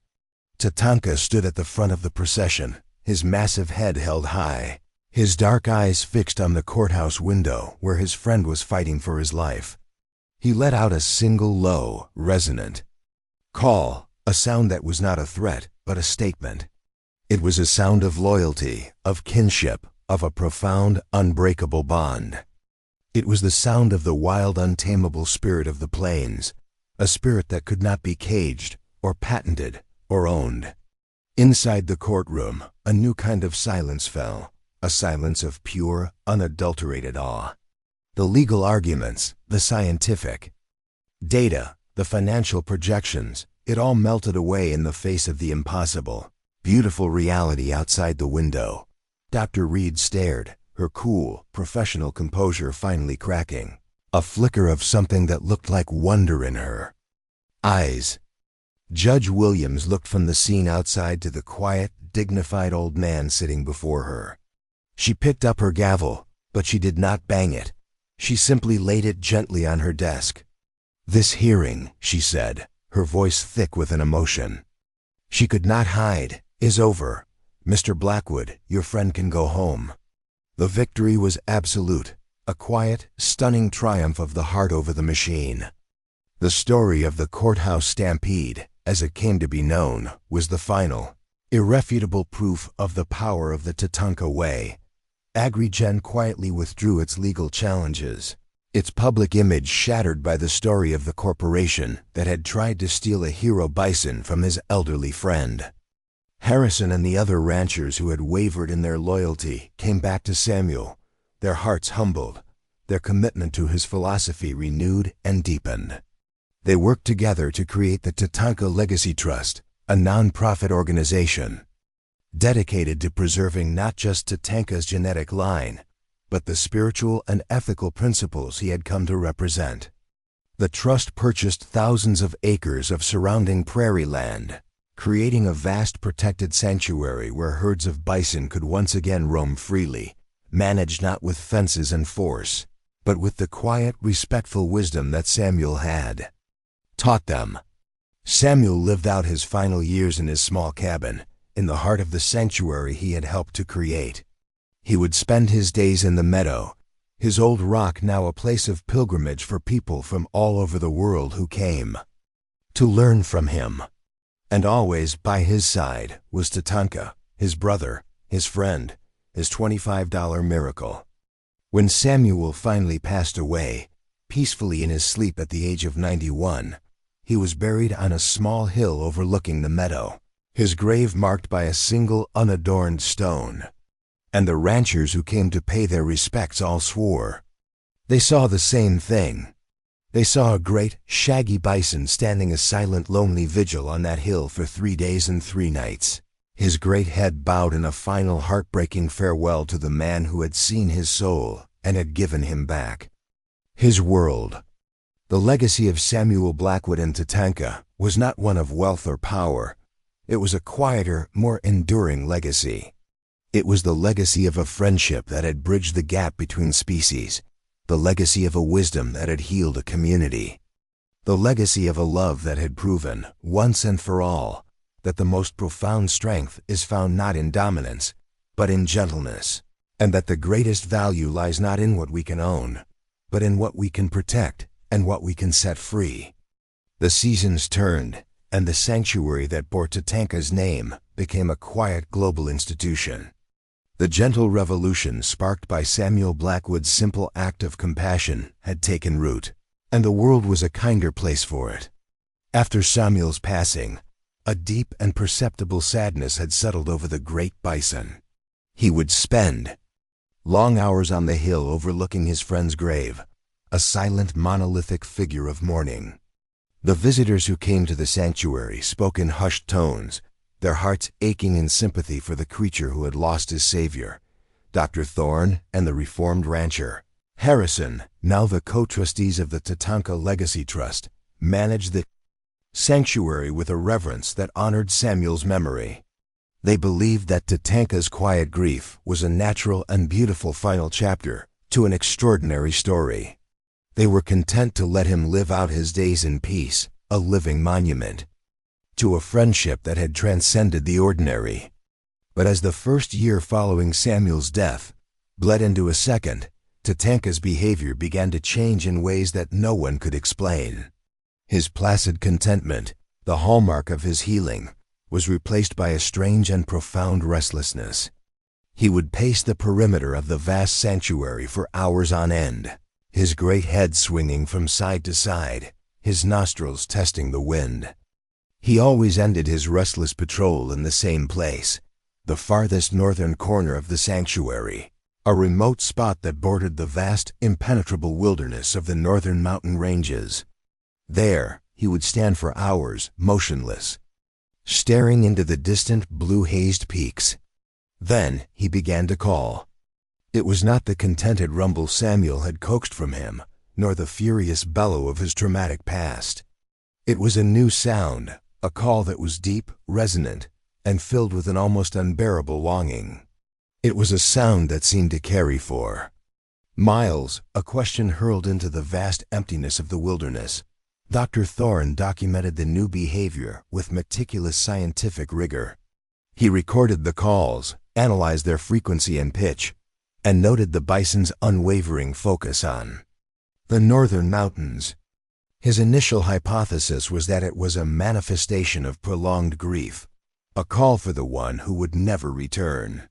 Tatanka stood at the front of the procession, his massive head held high, his dark eyes fixed on the courthouse window where his friend was fighting for his life. He let out a single low, resonant call, a sound that was not a threat, but a statement. It was a sound of loyalty, of kinship, of a profound, unbreakable bond. It was the sound of the wild, untamable spirit of the plains, a spirit that could not be caged, or patented, or owned. Inside the courtroom, a new kind of silence fell, a silence of pure, unadulterated awe. The legal arguments, the scientific data, the financial projections, it all melted away in the face of the impossible, beautiful reality outside the window. Dr. Reed stared, her cool, professional composure finally cracking, a flicker of something that looked like wonder in her eyes. Judge Williams looked from the scene outside to the quiet, dignified old man sitting before her. She picked up her gavel, but she did not bang it. She simply laid it gently on her desk. "This hearing," she said, her voice thick with an emotion she could not hide, "is over. Mr. Blackwood, your friend can go home." The victory was absolute, a quiet, stunning triumph of the heart over the machine. The story of the courthouse stampede, as it came to be known, was the final, irrefutable proof of the power of the Tatanka way. Agrigen quietly withdrew its legal challenges, its public image shattered by the story of the corporation that had tried to steal a hero bison from his elderly friend. Harrison and the other ranchers who had wavered in their loyalty came back to Samuel, their hearts humbled, their commitment to his philosophy renewed and deepened. They worked together to create the Tatanka Legacy Trust, a non-profit organization dedicated to preserving not just Tatanka's genetic line, but the spiritual and ethical principles he had come to represent. The trust purchased thousands of acres of surrounding prairie land, creating a vast protected sanctuary where herds of bison could once again roam freely, managed not with fences and force, but with the quiet, respectful wisdom that Samuel had taught them. Samuel lived out his final years in his small cabin, in the heart of the sanctuary he had helped to create. He would spend his days in the meadow, his old rock now a place of pilgrimage for people from all over the world who came to learn from him. And always by his side was Tatanka, his brother, his friend, his $25 miracle. When Samuel finally passed away, peacefully in his sleep at the age of 91, he was buried on a small hill overlooking the meadow, his grave marked by a single unadorned stone. And the ranchers who came to pay their respects all swore. They saw the same thing. They saw a great, shaggy bison standing a silent, lonely vigil on that hill for 3 days and 3 nights, his great head bowed in a final heartbreaking farewell to the man who had seen his soul and had given him back his world. The legacy of Samuel Blackwood and Tatanka was not one of wealth or power. It was a quieter, more enduring legacy. It was the legacy of a friendship that had bridged the gap between species, the legacy of a wisdom that had healed a community, the legacy of a love that had proven, once and for all, that the most profound strength is found not in dominance, but in gentleness, and that the greatest value lies not in what we can own, but in what we can protect and what we can set free. The seasons turned, and the sanctuary that bore Tatanka's name became a quiet global institution. The gentle revolution sparked by Samuel Blackwood's simple act of compassion had taken root, and the world was a kinder place for it. After Samuel's passing, a deep and perceptible sadness had settled over the great bison. He would spend long hours on the hill overlooking his friend's grave, a silent monolithic figure of mourning. The visitors who came to the sanctuary spoke in hushed tones, their hearts aching in sympathy for the creature who had lost his savior, Dr. Thorne and the reformed rancher, Harrison, now the co-trustees of the Tatanka Legacy Trust, managed the sanctuary with a reverence that honored Samuel's memory. They believed that Tatanka's quiet grief was a natural and beautiful final chapter to an extraordinary story. They were content to let him live out his days in peace, a living monument to a friendship that had transcended the ordinary. But as the first year following Samuel's death bled into a second, Tatanka's behavior began to change in ways that no one could explain. His placid contentment, the hallmark of his healing, was replaced by a strange and profound restlessness. He would pace the perimeter of the vast sanctuary for hours on end, his great head swinging from side to side, his nostrils testing the wind. He always ended his restless patrol in the same place, the farthest northern corner of the sanctuary, a remote spot that bordered the vast, impenetrable wilderness of the northern mountain ranges. There, he would stand for hours, motionless, staring into the distant blue-hazed peaks. Then he began to call. It was not the contented rumble Samuel had coaxed from him, nor the furious bellow of his traumatic past. It was a new sound, a call that was deep, resonant, and filled with an almost unbearable longing. It was a sound that seemed to carry for miles, a question hurled into the vast emptiness of the wilderness. Dr. Thorne documented the new behavior with meticulous scientific rigor. He recorded the calls, analyzed their frequency and pitch, and noted the bison's unwavering focus on the northern mountains. His initial hypothesis was that it was a manifestation of prolonged grief, a call for the one who would never return.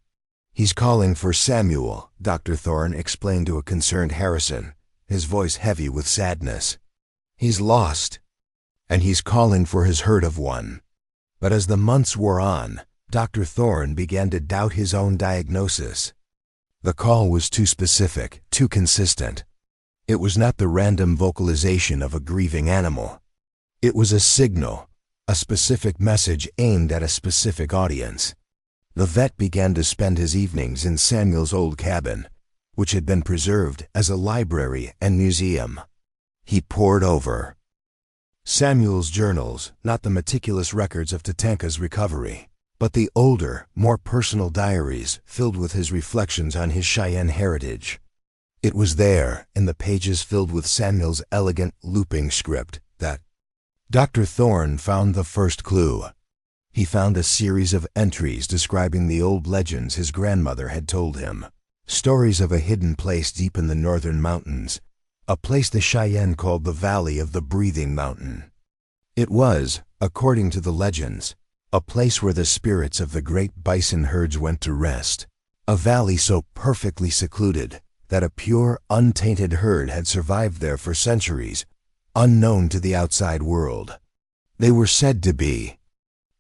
"He's calling for Samuel," Dr. Thorne explained to a concerned Harrison, his voice heavy with sadness. "He's lost, and he's calling for his herd of one." But as the months wore on, Dr. Thorne began to doubt his own diagnosis. The call was too specific, too consistent. It was not the random vocalization of a grieving animal. It was a signal, a specific message aimed at a specific audience. The vet began to spend his evenings in Samuel's old cabin, which had been preserved as a library and museum. He pored over Samuel's journals, not the meticulous records of Tatanka's recovery, but the older, more personal diaries filled with his reflections on his Cheyenne heritage. It was there, in the pages filled with Samuel's elegant, looping script, that Dr. Thorne found the first clue. He found a series of entries describing the old legends his grandmother had told him, stories of a hidden place deep in the northern mountains, a place the Cheyenne called the Valley of the Breathing Mountain. It was, according to the legends, a place where the spirits of the great bison herds went to rest, a valley so perfectly secluded that a pure, untainted herd had survived there for centuries, unknown to the outside world. They were said to be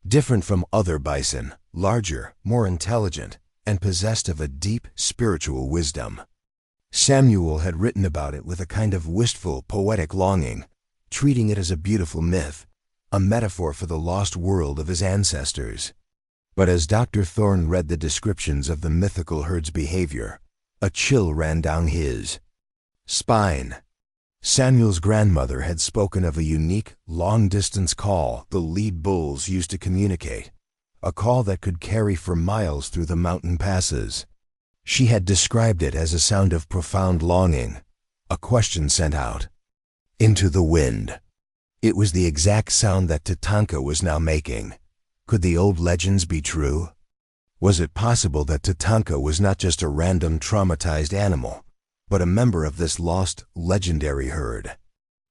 different from other bison, larger, more intelligent, and possessed of a deep spiritual wisdom. Samuel had written about it with a kind of wistful, poetic longing, treating it as a beautiful myth, a metaphor for the lost world of his ancestors. But as Dr. Thorne read the descriptions of the mythical herd's behavior, a chill ran down his spine. Samuel's grandmother had spoken of a unique, long-distance call the lead bulls used to communicate, a call that could carry for miles through the mountain passes. She had described it as a sound of profound longing, a question sent out into the wind. It was the exact sound that Tatanka was now making. Could the old legends be true? Was it possible that Tatanka was not just a random traumatized animal, but a member of this lost, legendary herd?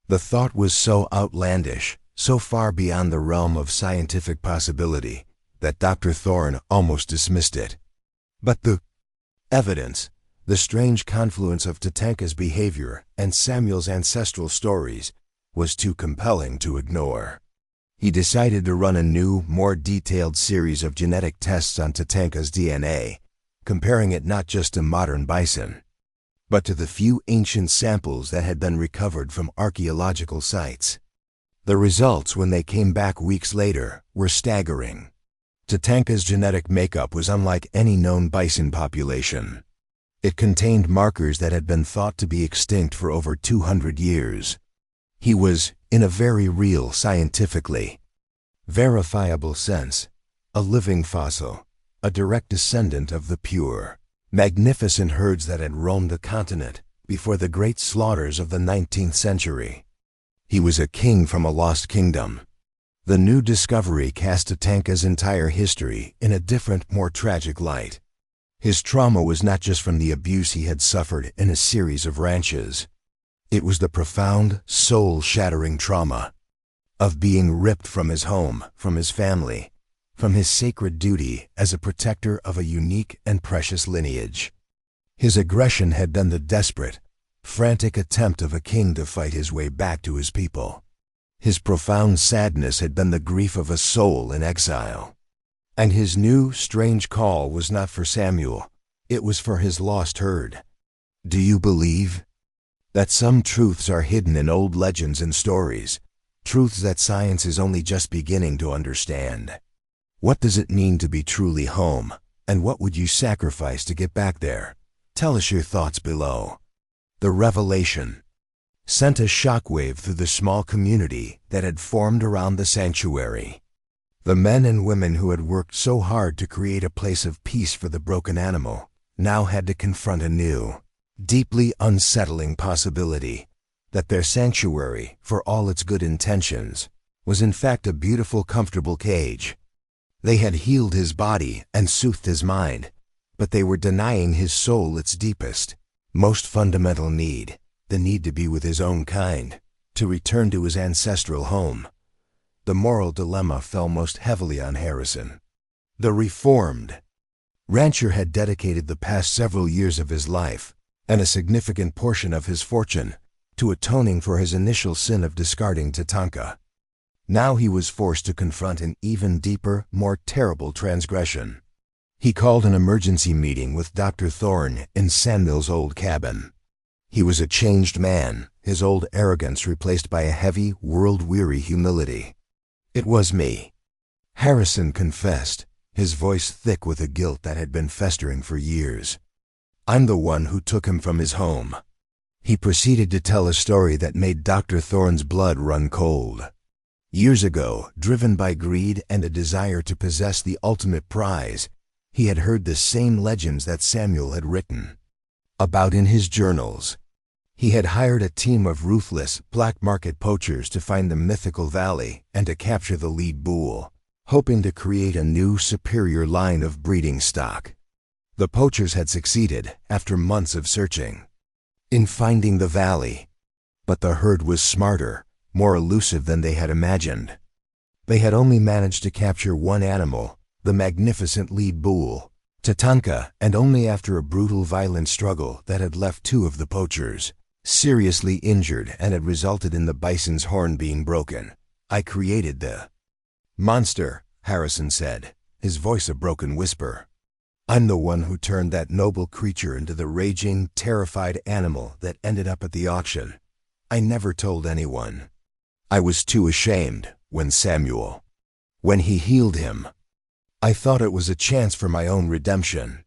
The thought was so outlandish, so far beyond the realm of scientific possibility, that Dr. Thorne almost dismissed it. But the evidence, the strange confluence of Tatanka's behavior and Samuel's ancestral stories, was too compelling to ignore. He decided to run a new, more detailed series of genetic tests on Tatanka's DNA, comparing it not just to modern bison, but to the few ancient samples that had been recovered from archaeological sites. The results, when they came back weeks later, were staggering. Tatanka's genetic makeup was unlike any known bison population. It contained markers that had been thought to be extinct for over 200 years. He was, in a very real, scientifically verifiable sense, a living fossil, a direct descendant of the pure, magnificent herds that had roamed the continent before the great slaughters of the 19th century. He was a king from a lost kingdom. The new discovery cast Tatanka's entire history in a different, more tragic light. His trauma was not just from the abuse he had suffered in a series of ranches. It was the profound, soul-shattering trauma of being ripped from his home, from his family, from his sacred duty as a protector of a unique and precious lineage. His aggression had been the desperate, frantic attempt of a king to fight his way back to his people. His profound sadness had been the grief of a soul in exile. And his new, strange call was not for Samuel, it was for his lost herd. Do you believe that some truths are hidden in old legends and stories, truths that science is only just beginning to understand? What does it mean to be truly home, and what would you sacrifice to get back there? Tell us your thoughts below. The revelation sent a shockwave through the small community that had formed around the sanctuary. The men and women who had worked so hard to create a place of peace for the broken animal now had to confront a new, deeply unsettling possibility that their sanctuary, for all its good intentions, was in fact a beautiful, comfortable cage. They had healed his body and soothed his mind, but they were denying his soul its deepest, most fundamental need, the need to be with his own kind, to return to his ancestral home. The moral dilemma fell most heavily on Harrison. The reformed rancher had dedicated the past several years of his life, and a significant portion of his fortune, to atoning for his initial sin of discarding Tatanka. Now he was forced to confront an even deeper, more terrible transgression. He called an emergency meeting with Dr. Thorne in Samuel's old cabin. He was a changed man, his old arrogance replaced by a heavy, world-weary humility. "It was me," Harrison confessed, his voice thick with a guilt that had been festering for years. "I'm the one who took him from his home." He proceeded to tell a story that made Dr. Thorne's blood run cold. Years ago, driven by greed and a desire to possess the ultimate prize, he had heard the same legends that Samuel had written about in his journals. He had hired a team of ruthless, black market poachers to find the mythical valley and to capture the lead bull, hoping to create a new, superior line of breeding stock. The poachers had succeeded, after months of searching, in finding the valley. But the herd was smarter, more elusive than they had imagined. They had only managed to capture one animal, the magnificent lead bull, Tatanka, and only after a brutal, violent struggle that had left two of the poachers seriously injured and had resulted in the bison's horn being broken. "I created the monster," Harrison said, his voice a broken whisper. "I'm the one who turned that noble creature into the raging, terrified animal that ended up at the auction. I never told anyone. I was too ashamed when he healed him. I thought it was a chance for my own redemption.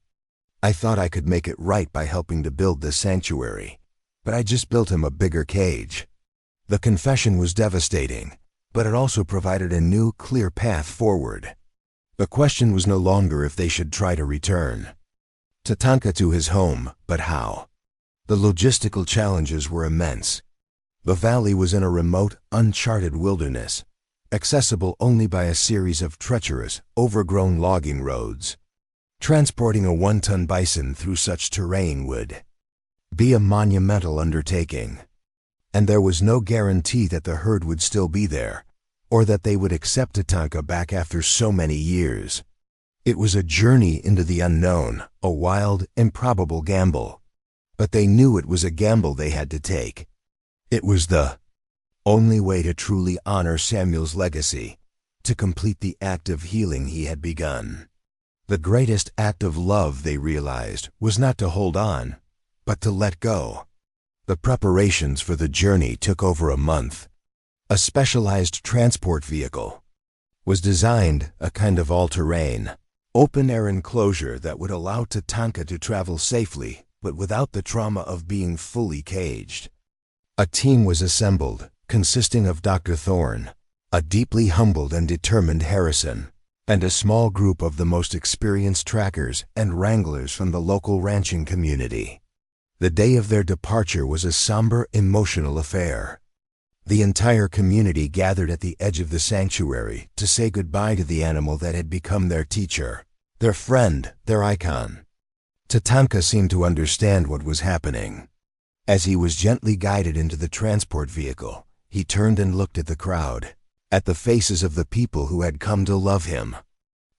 I thought I could make it right by helping to build this sanctuary, but I just built him a bigger cage." The confession was devastating, but it also provided a new, clear path forward. The question was no longer if they should try to return Tatanka to his home, but how. The logistical challenges were immense. The valley was in a remote, uncharted wilderness, accessible only by a series of treacherous, overgrown logging roads. Transporting a 1-ton bison through such terrain would be a monumental undertaking. And there was no guarantee that the herd would still be there, or that they would accept Tatanka back after so many years. It was a journey into the unknown, a wild, improbable gamble. But they knew it was a gamble they had to take. It was the only way to truly honor Samuel's legacy, to complete the act of healing he had begun. The greatest act of love, they realized, was not to hold on, but to let go. The preparations for the journey took over a month. A specialized transport vehicle was designed, a kind of all-terrain, open-air enclosure that would allow Tatanka to travel safely but without the trauma of being fully caged. A team was assembled, consisting of Dr. Thorne, a deeply humbled and determined Harrison, and a small group of the most experienced trackers and wranglers from the local ranching community. The day of their departure was a somber, emotional affair. The entire community gathered at the edge of the sanctuary to say goodbye to the animal that had become their teacher, their friend, their icon. Tatanka seemed to understand what was happening. As he was gently guided into the transport vehicle, he turned and looked at the crowd, at the faces of the people who had come to love him.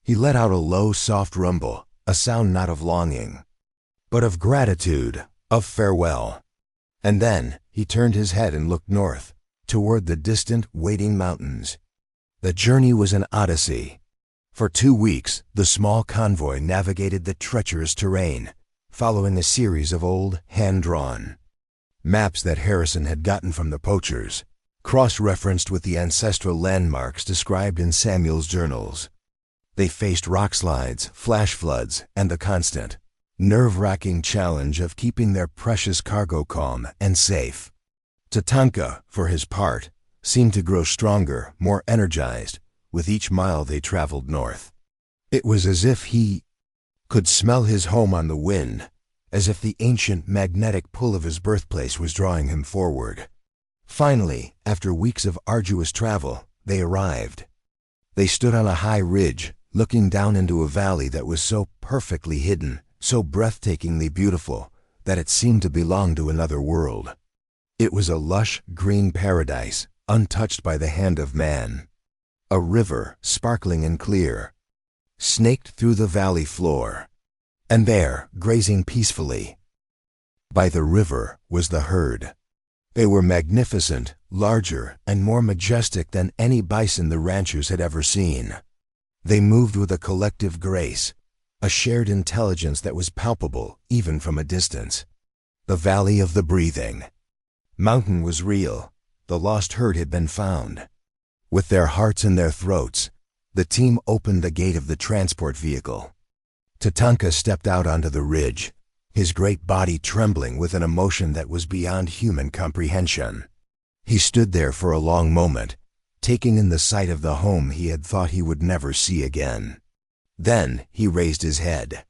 He let out a low, soft rumble, a sound not of longing, but of gratitude, of farewell. And then he turned his head and looked north, toward the distant, waiting mountains. The journey was an odyssey. For 2 weeks, the small convoy navigated the treacherous terrain, following a series of old, hand-drawn maps that Harrison had gotten from the poachers, cross-referenced with the ancestral landmarks described in Samuel's journals. They faced rock slides, flash floods, and the constant, nerve-wracking challenge of keeping their precious cargo calm and safe. Tatanka, for his part, seemed to grow stronger, more energized, with each mile they traveled north. It was as if he could smell his home on the wind, as if the ancient magnetic pull of his birthplace was drawing him forward. Finally, after weeks of arduous travel, they arrived. They stood on a high ridge, looking down into a valley that was so perfectly hidden, so breathtakingly beautiful, that it seemed to belong to another world. It was a lush, green paradise, untouched by the hand of man. A river, sparkling and clear, snaked through the valley floor. And there, grazing peacefully by the river, was the herd. They were magnificent, larger, and more majestic than any bison the ranchers had ever seen. They moved with a collective grace, a shared intelligence that was palpable even from a distance. The Valley of the Breathing Mountain was real. The lost herd had been found. With their hearts in their throats, the team opened the gate of the transport vehicle. Tatanka stepped out onto the ridge, his great body trembling with an emotion that was beyond human comprehension. He stood there for a long moment, taking in the sight of the home he had thought he would never see again. Then he raised his head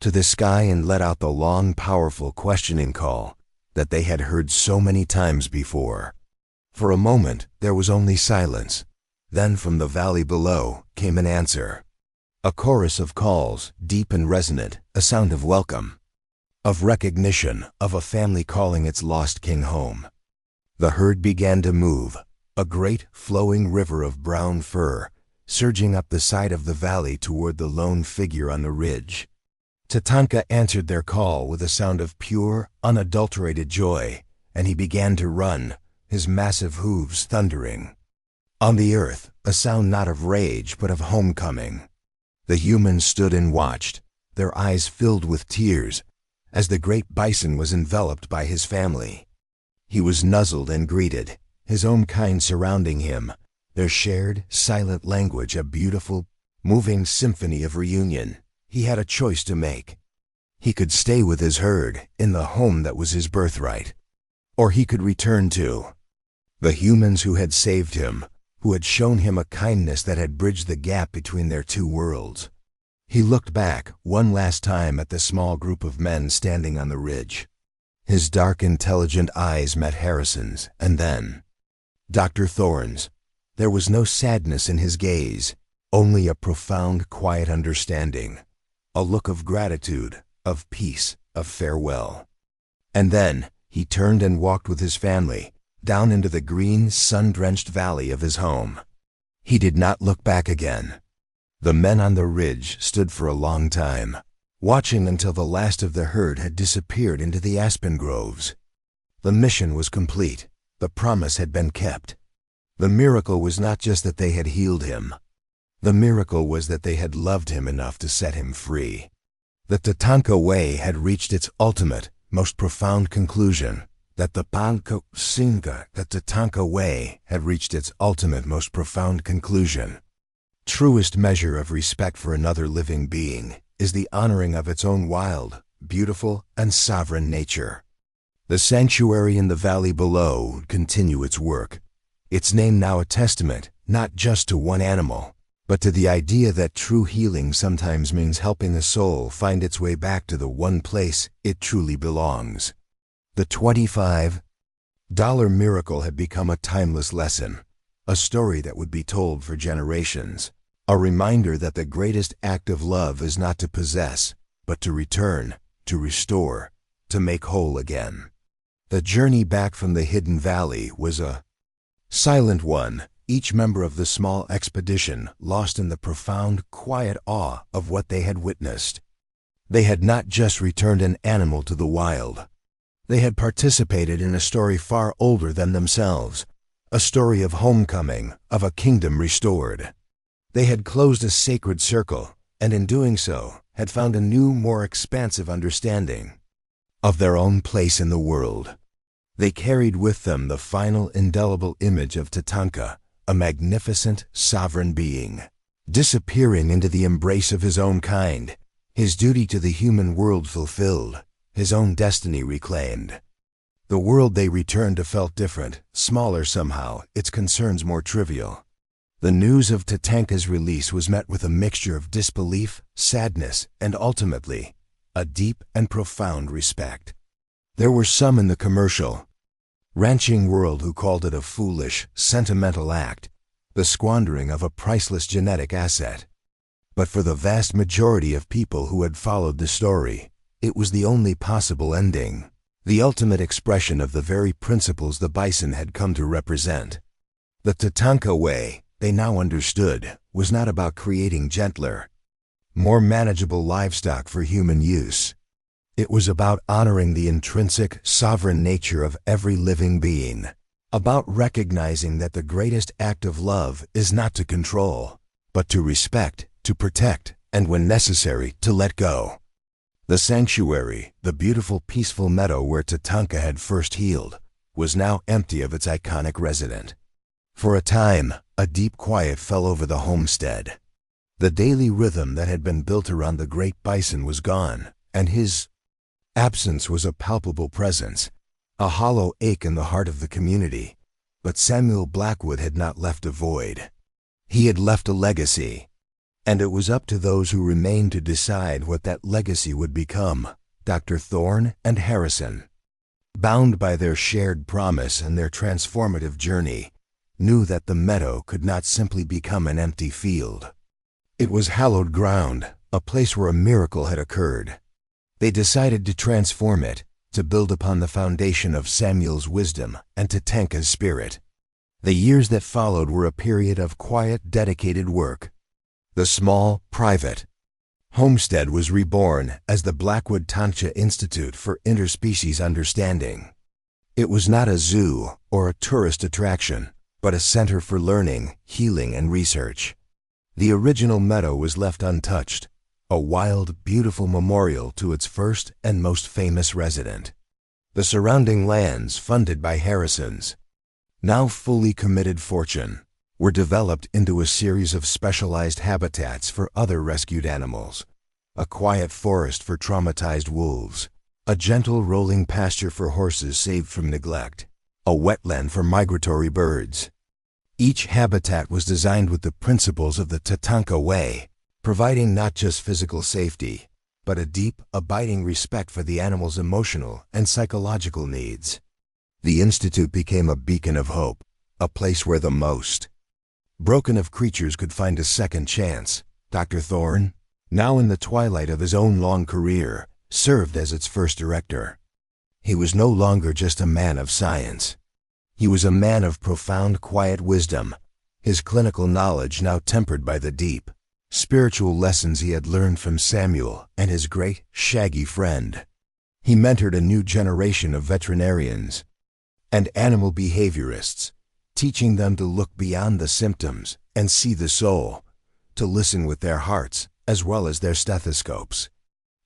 to the sky and let out the long, powerful questioning call that they had heard so many times before. For a moment, there was only silence. Then from the valley below came an answer. A chorus of calls, deep and resonant, a sound of welcome, of recognition, of a family calling its lost king home. The herd began to move, a great flowing river of brown fur, surging up the side of the valley toward the lone figure on the ridge. Tatanka answered their call with a sound of pure, unadulterated joy, and he began to run, his massive hooves thundering. On the earth, a sound not of rage but of homecoming. The humans stood and watched, their eyes filled with tears, as the great bison was enveloped by his family. He was nuzzled and greeted, his own kind surrounding him, their shared, silent language a beautiful, moving symphony of reunion. He had a choice to make. He could stay with his herd, in the home that was his birthright, or he could return to the humans who had saved him, who had shown him a kindness that had bridged the gap between their two worlds. He looked back one last time at the small group of men standing on the ridge. His dark, intelligent eyes met Harrison's, and then Dr. Thorne's. There was no sadness in his gaze, only a profound, quiet understanding, a look of gratitude, of peace, of farewell. And then he turned and walked with his family down into the green, sun-drenched valley of his home. He did not look back again. The men on the ridge stood for a long time, watching until the last of the herd had disappeared into the aspen groves. The mission was complete. The promise had been kept. The miracle was not just that they had healed him. The miracle was that they had loved him enough to set him free. The Tatanka way had reached its ultimate, most profound conclusion. The Tatanka way had reached its ultimate, most profound conclusion. Truest measure of respect for another living being is the honoring of its own wild, beautiful, and sovereign nature. The sanctuary in the valley below would continue its work, its name now a testament not just to one animal, but to the idea that true healing sometimes means helping a soul find its way back to the one place it truly belongs. The $25 miracle had become a timeless lesson, a story that would be told for generations, a reminder that the greatest act of love is not to possess, but to return, to restore, to make whole again. The journey back from the hidden valley was a silent one, each member of the small expedition lost in the profound, quiet awe of what they had witnessed. They had not just returned an animal to the wild. They had participated in a story far older than themselves, a story of homecoming, of a kingdom restored. They had closed a sacred circle, and in doing so, had found a new, more expansive understanding of their own place in the world. They carried with them the final indelible image of Tatanka, a magnificent, sovereign being, disappearing into the embrace of his own kind, his duty to the human world fulfilled, his own destiny reclaimed. The world they returned to felt different, smaller somehow, its concerns more trivial. The news of Tatanka's release was met with a mixture of disbelief, sadness, and ultimately, a deep and profound respect. There were some in the commercial, ranching world who called it a foolish, sentimental act, the squandering of a priceless genetic asset. But for the vast majority of people who had followed the story, it was the only possible ending, the ultimate expression of the very principles the bison had come to represent. The Tatanka way, they now understood, was not about creating gentler, more manageable livestock for human use. It was about honoring the intrinsic, sovereign nature of every living being, about recognizing that the greatest act of love is not to control, but to respect, to protect, and when necessary, to let go. The sanctuary, the beautiful, peaceful meadow where Tatanka had first healed, was now empty of its iconic resident. For a time, a deep quiet fell over the homestead. The daily rhythm that had been built around the great bison was gone, and his absence was a palpable presence, a hollow ache in the heart of the community. But Samuel Blackwood had not left a void. He had left a legacy, and it was up to those who remained to decide what that legacy would become. Dr. Thorne and Harrison, bound by their shared promise and their transformative journey, knew that the meadow could not simply become an empty field. It was hallowed ground, a place where a miracle had occurred. They decided to transform it, to build upon the foundation of Samuel's wisdom and Tatanka's spirit. The years that followed were a period of quiet, dedicated work. The small, private homestead was reborn as the Blackwood Tancha Institute for Interspecies Understanding. It was not a zoo or a tourist attraction, but a center for learning, healing, and research. The original meadow was left untouched, a wild, beautiful memorial to its first and most famous resident. The surrounding lands, funded by Harrison's now fully committed fortune, were developed into a series of specialized habitats for other rescued animals, a quiet forest for traumatized wolves, a gentle rolling pasture for horses saved from neglect, a wetland for migratory birds. Each habitat was designed with the principles of the Tatanka way, providing not just physical safety, but a deep, abiding respect for the animal's emotional and psychological needs. The Institute became a beacon of hope, a place where the most broken of creatures could find a second chance. Dr. Thorne, now in the twilight of his own long career, served as its first director. He was no longer just a man of science. He was a man of profound, quiet wisdom, his clinical knowledge now tempered by the deep, spiritual lessons he had learned from Samuel and his great, shaggy friend. He mentored a new generation of veterinarians and animal behaviorists, teaching them to look beyond the symptoms and see the soul, to listen with their hearts as well as their stethoscopes.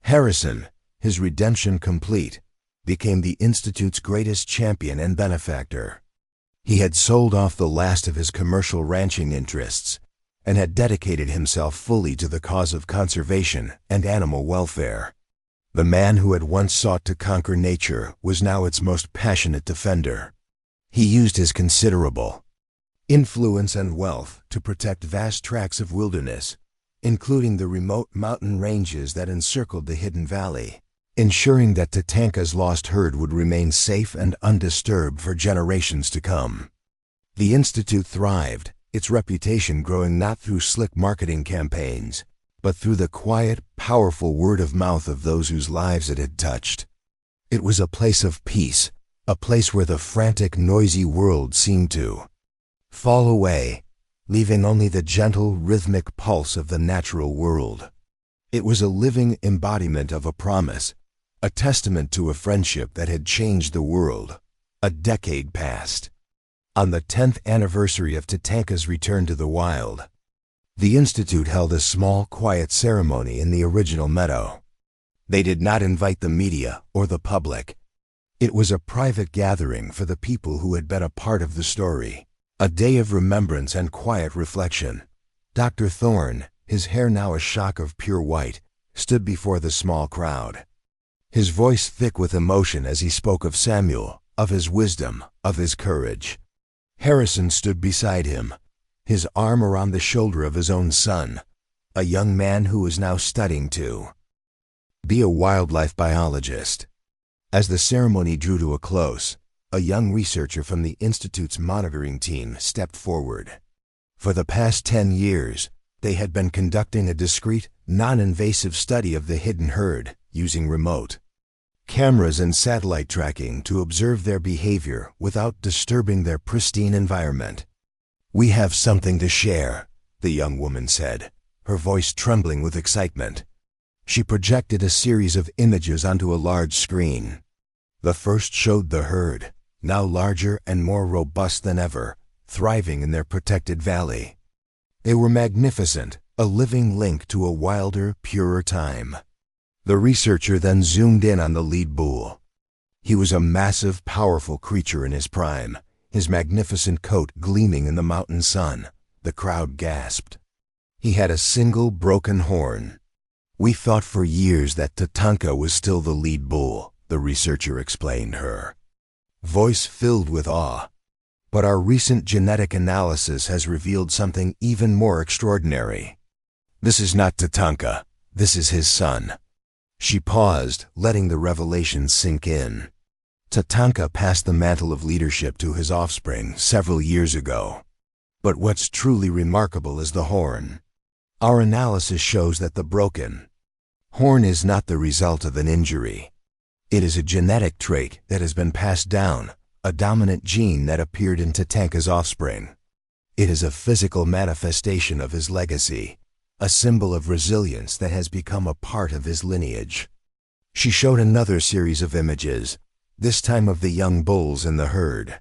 Harrison, his redemption complete, became the Institute's greatest champion and benefactor. He had sold off the last of his commercial ranching interests and had dedicated himself fully to the cause of conservation and animal welfare. The man who had once sought to conquer nature was now its most passionate defender. He used his considerable influence and wealth to protect vast tracts of wilderness, including the remote mountain ranges that encircled the hidden valley, ensuring that Tatanka's lost herd would remain safe and undisturbed for generations to come. The Institute thrived, its reputation growing not through slick marketing campaigns, but through the quiet, powerful word of mouth of those whose lives it had touched. It was a place of peace, a place where the frantic, noisy world seemed to fall away, leaving only the gentle, rhythmic pulse of the natural world. It was a living embodiment of a promise, a testament to a friendship that had changed the world. A decade passed. On the 10th anniversary of Tatanka's return to the wild, the Institute held a small, quiet ceremony in the original meadow. They did not invite the media or the public. It was a private gathering for the people who had been a part of the story. A day of remembrance and quiet reflection. Dr. Thorne, his hair now a shock of pure white, stood before the small crowd. His voice thick with emotion as he spoke of Samuel, of his wisdom, of his courage. Harrison stood beside him, his arm around the shoulder of his own son, a young man who was now studying to be a wildlife biologist. As the ceremony drew to a close, a young researcher from the Institute's monitoring team stepped forward. For the past 10 years, they had been conducting a discreet, non-invasive study of the hidden herd, using remote cameras and satellite tracking to observe their behavior without disturbing their pristine environment. "We have something to share," the young woman said, her voice trembling with excitement. She projected a series of images onto a large screen. The first showed the herd, now larger and more robust than ever, thriving in their protected valley. They were magnificent, a living link to a wilder, purer time. The researcher then zoomed in on the lead bull. He was a massive, powerful creature in his prime, his magnificent coat gleaming in the mountain sun. The crowd gasped. He had a single broken horn. "We thought for years that Tatanka was still the lead bull," the researcher explained her voice filled with awe. "But our recent genetic analysis has revealed something even more extraordinary. This is not Tatanka. This is his son." She paused, letting the revelation sink in. Tatanka passed the mantle of leadership to his offspring several years ago. But what's truly remarkable is the horn. Our analysis shows that the broken horn is not the result of an injury. It is a genetic trait that has been passed down, a dominant gene that appeared in Tatanka's offspring. It is a physical manifestation of his legacy, a symbol of resilience that has become a part of his lineage. She showed another series of images, this time of the young bulls in the herd.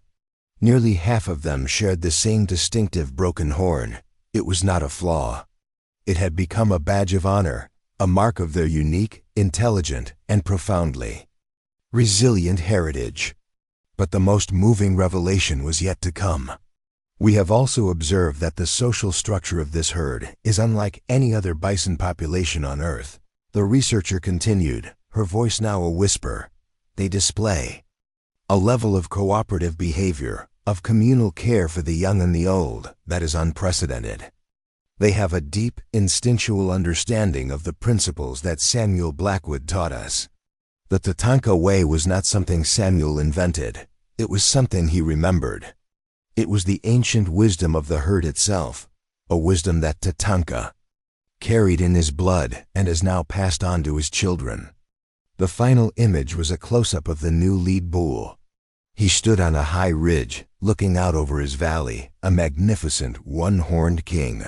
Nearly half of them shared the same distinctive broken horn. It was not a flaw. It had become a badge of honor, a mark of their unique, intelligent, and profoundly resilient heritage. But the most moving revelation was yet to come. We have also observed that the social structure of this herd is unlike any other bison population on Earth. The researcher continued, her voice now a whisper. They display a level of cooperative behavior, of communal care for the young and the old, that is unprecedented. They have a deep, instinctual understanding of the principles that Samuel Blackwood taught us. The Tatanka way was not something Samuel invented. It was something he remembered. It was the ancient wisdom of the herd itself, a wisdom that Tatanka carried in his blood and has now passed on to his children. The final image was a close-up of the new lead bull. He stood on a high ridge, looking out over his valley, a magnificent one-horned king.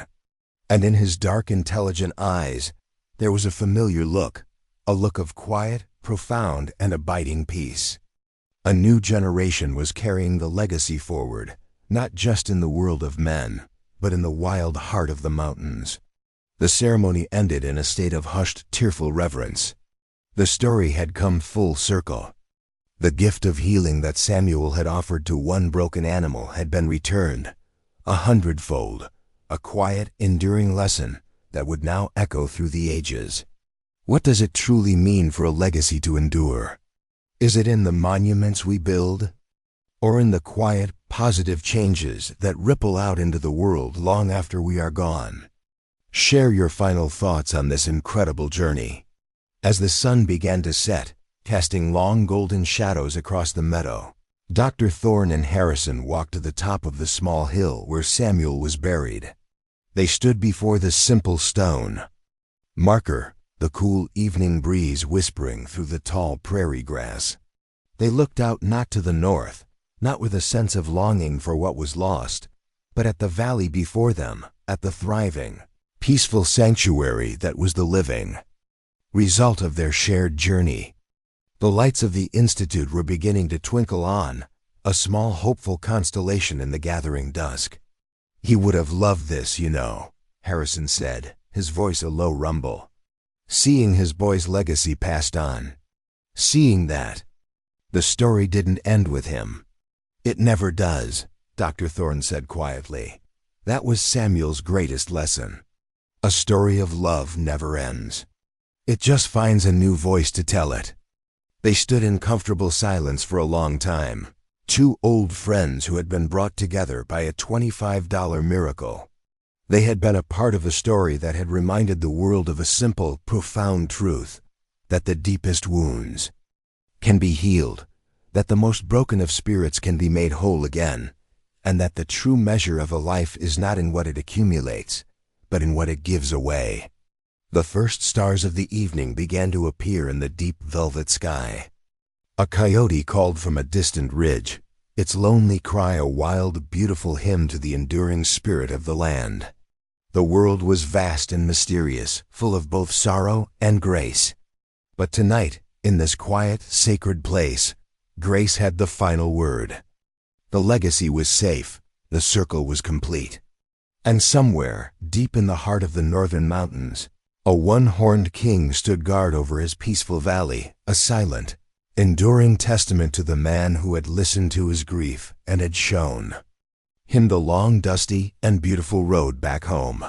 And in his dark, intelligent eyes, there was a familiar look, a look of quiet, profound, and abiding peace. A new generation was carrying the legacy forward, not just in the world of men, but in the wild heart of the mountains. The ceremony ended in a state of hushed, tearful reverence. The story had come full circle. The gift of healing that Samuel had offered to one broken animal had been returned, 100-fold, a quiet, enduring lesson that would now echo through the ages. What does it truly mean for a legacy to endure? Is it in the monuments we build? Or in the quiet, positive changes that ripple out into the world long after we are gone? Share your final thoughts on this incredible journey. As the sun began to set, casting long golden shadows across the meadow, Dr. Thorne and Harrison walked to the top of the small hill where Samuel was buried. They stood before the simple stone marker, the cool evening breeze whispering through the tall prairie grass. They looked out not to the north, not with a sense of longing for what was lost, but at the valley before them, at the thriving, peaceful sanctuary that was the living result of their shared journey. The lights of the Institute were beginning to twinkle on, a small hopeful constellation in the gathering dusk. "He would have loved this, you know," Harrison said, his voice a low rumble. "Seeing his boy's legacy passed on. Seeing that. The story didn't end with him." "It never does," Dr. Thorne said quietly. "That was Samuel's greatest lesson. A story of love never ends. It just finds a new voice to tell it." They stood in comfortable silence for a long time, two old friends who had been brought together by a $25 miracle. They had been a part of a story that had reminded the world of a simple, profound truth, that the deepest wounds can be healed, that the most broken of spirits can be made whole again, and that the true measure of a life is not in what it accumulates, but in what it gives away. The first stars of the evening began to appear in the deep velvet sky. A coyote called from a distant ridge, its lonely cry a wild, beautiful hymn to the enduring spirit of the land. The world was vast and mysterious, full of both sorrow and grace. But tonight, in this quiet, sacred place, grace had the final word. The legacy was safe, the circle was complete. And somewhere, deep in the heart of the northern mountains, a one-horned king stood guard over his peaceful valley, a silent, enduring testament to the man who had listened to his grief and had shown him the long, dusty, and beautiful road back home.